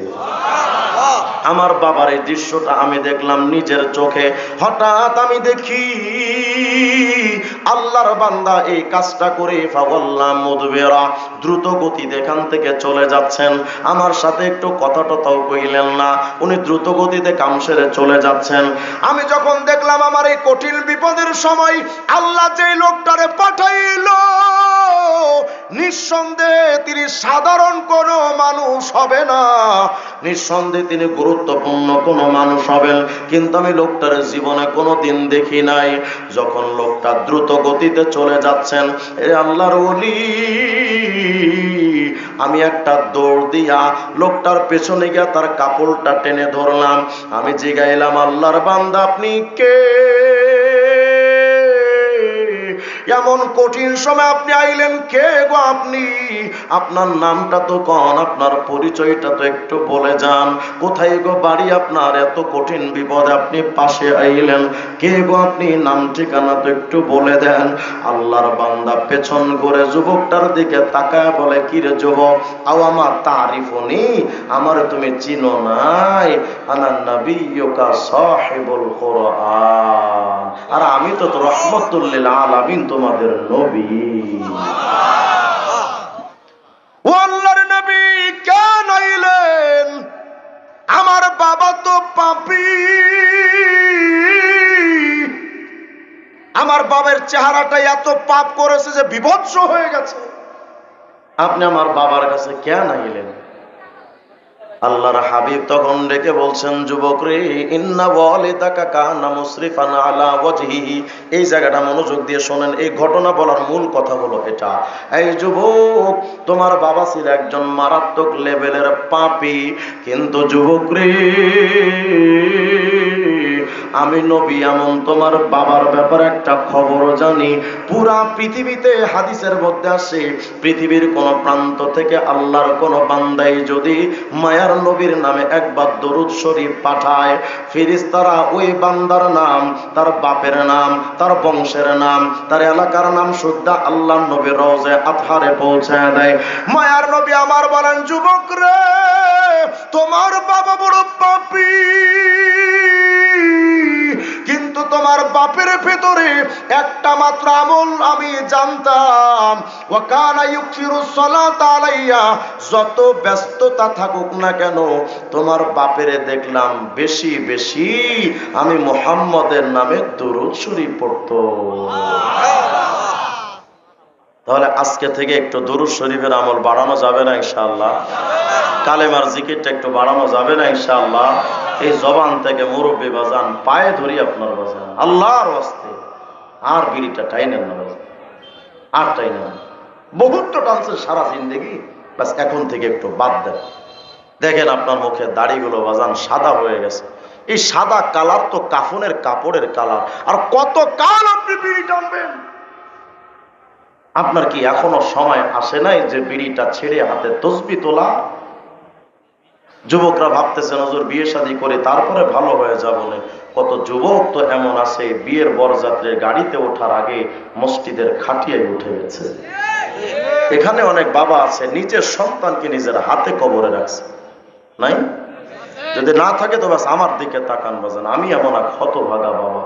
আমার বাবার এই দৃশ্যটা আমি দেখলাম নিজের চোখে। হঠাৎ আমি দেখি আল্লাহর বান্দা এই কাজটা করে ফাওয়াল্লাহ মুদবিরা, দ্রুত গতিতে এখান থেকে চলে যাচ্ছেন। আমার সাথে একটু কথা টথাও কইলেন না, উনি দ্রুত গতিতে কাম সেরে চলে যাচ্ছেন। আমি যখন দেখলাম আমার এই কঠিন বিপদের সময় আল্লাহ যে লোকটারে পাঠাইলো, নিঃসন্দেহে তিনি সাধারণ কোনো মানুষ হবে না, নিঃসন্দেহে তিনি গুরুত্বপূর্ণ কোনো মানুষ হবেন, কিন্তু আমি লোকটার জীবনে কোনো দিন দেখি নাই। যখন লোকটা দ্রুত গতিতে চলে যাচ্ছেন, এ আল্লাহর ওলি, আমি একটা দৌড় দিয়া লোকটার পেছনে গিয়া তার কাপড়টা টেনে ধরলাম। আমি জিগাইলাম, আল্লাহর বান্দা আপনি কে? এমন কঠিন সময় আপনি আইলেন, কে গো আপনি? আপনার নামটা তো কন, আপনার পরিচয়টা তো একটু বলে যান। কোথায় গো বাড়ি আপনার? এত কঠিন বিপদে আপনি পাশে আইলেন, কে গো আপনি? নাম ঠিকানা তো একটু বলে দেন। আল্লাহর বান্দা পেছন ঘুরে যুবকটার দিকে তাকায় বলে, কি রে যুবক, আও আমার তারিফুনি, আমার তুমি চিনো নাই? আনা নাবিয়্যুকা সাহিবুল কুরআন, আর আমি তো রাহমাতুল লিল আলামিন, তোমাদের নবী। ও আল্লাহর নবী কেন আইলেন? আমার বাবা তো পাপী, আমার বাবার চেহারাটা এত পাপ করেছে যে বিভৎস হয়ে গেছে, আপনি আমার বাবার কাছে কেন আইলেন? আল্লাহর হাবিব তখন ডেকে বলছেন, যুবক রে, ইন্না ওয়ালিদাকা কানা মুসরিফান আলা ওয়াজহিহি, এই জায়গাটা মনোযোগ দিয়ে শোনেন, এই ঘটনা বলার মূল কথা হলো এটা। এই যুবক, তোমার বাবা ছিল একজন মারাত্মক লেভেলের পাপী, কিন্তু যুবক রে, আমি নবী এমন তোমার বাবার ব্যাপারে একটা খবর জানি। পুরা পৃথিবীতে হাদিসের মধ্যে আসে, পৃথিবীর কোন প্রান্ত থেকে আল্লাহর কোন বান্দাই যদি মায়ার নবীর নামে একবার দরুদ শরীফ পাঠায়, ফেরেশতারা ওই বান্দার নাম, তার বাপের নাম, তার বংশের নাম, তার এলাকার নাম সুদ্ধা আল্লাহর নবীর রওজা আতহারে পৌঁছায় দেয়। মায়ার নবী আমার বলেন, যুবক রে, তোমার বাবা বড় পাপী, কিন্তু তোমার বাপের ভেতরে একটা মাত্র আমল আমি জানতাম, ওয়া কানা ইউকফিরুস সালাত আলাইয়া, যত ব্যস্ততা থাকুক না কেন তোমার বাপেরে দেখলাম বেশি বেশি আমি মুহাম্মদের নামে দরুদ শরীফ পড়তো। তাহলে আজকে থেকে একটু দরুদ শরীফের আমল বাড়ানো যাবে না ইনশাআল্লাহ? কালেমার জিকিরটা একটু বাড়ানো যাবে না ইনশাআল্লাহ? এই জবান থেকে মুরব্বি বাজান পায়ে ধরি আপনার বাজান, আল্লাহর ওয়াস্তে আর বিড়িটা টাইনেন না, আর টাইনেন না। বহুত তো টানছেন সারা জিন্দেগি, বাস এখন থেকে একটু বাদ দেন। দেখেন আপনার মুখে দাড়িগুলো বাজান সাদা হয়ে গেছে, এই সাদা কালার তো কাফনের কাপড়ের কালার, আর কত কাল আপনি বিড়ি টানবেন? আপনার কি এখনো সময় আসে নাই যে বিড়িটা ছেড়ে হাতে তসবি তোলা? যুবকরা ভাবতেছেন হুজুর বিয়ে শাদী করে তারপরে ভালো হয়ে যাবো না। কত যুবক তো এমন আছে বিয়ের বরযাত্রীর গাড়িতে ওঠার আগে মসজিদের খাটিয়ায় উঠে গেছে। এখানে অনেক বাবা আছে নিজের সন্তানকে নিজের হাতে কবরে রাখছে, নাই? যদি না থাকে তো বাস আমার দিকে তাকান বাজান, আমি এমন এক হতভাগা বাবা।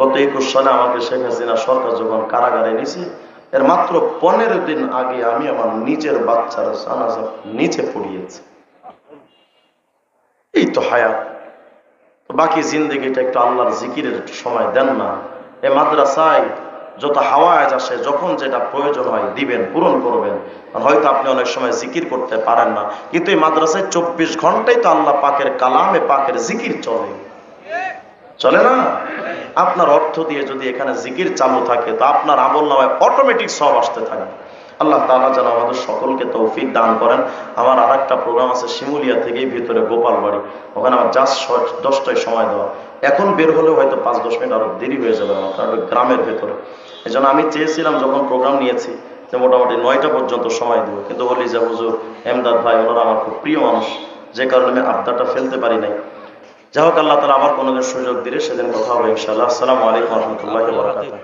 গত 21 সালে আমাকে শেখ হাসিনা সরকার যখন কারাগারে নিছে, এর মাত্র 15 দিন আগে আমি আমার নিজের বাচ্চার জানাজা নিচে পড়িয়েছি। এই তো হায়াত। বাকি জিন্দগিটা একটু আল্লাহর জিকিরের একটু সময় দেন না। এ মাদ্রাসায় যত হাওয়াজ আসে, যখন যেটা প্রয়োজন হয় দিবেন, পূরণ করবেন। হয়তো আপনি অনেক সময় জিকির করতে পারেন না, কিন্তু এই মাদ্রাসায় 24 ঘন্টাই তো আল্লাহ পাকের কালামে পাকের জিকির চলে, চলে না? আপনার অর্থ দিয়ে যদি এখানে জিকির চালু থাকে, তো আপনার আমলনামায় অটোমেটিক সব আসতে থাকে। আল্লাহ তাআলা যেন আমাদের সকলকে তৌফিক দান করেন। আমার আর একটা প্রোগ্রাম আছে শিমুলিয়া থেকেই ভিতরে গোপালবাড়ি, ওখানে আমার জাস্ট 10টায় সময় দেওয়া। এখন বের হলেও হয়তো 5-10 মিনিট আরো দেরি হয়ে যাবে আমার, কারণ গ্রামের ভেতরে। এই জন্য আমি চেয়েছিলাম যখন প্রোগ্রাম নিয়েছি যে মোটামুটি 9টা পর্যন্ত সময় দেবো, কিন্তু বলি যে হুজুর এমদাদ ভাই ওনারা আমার খুব প্রিয় মানুষ, যে কারণে আমি আবদাটা ফেলতে পারি নাই। যাই হোক, আল্লাহ তাআলা আবার কোনো দিন সুযোগ দিলে সেদিন কথা হবে ইনশাআল্লাহ। আসসালামু আলাইকুম ওয়া রাহমাতুল্লাহি ওয়া বারাকাতুহু।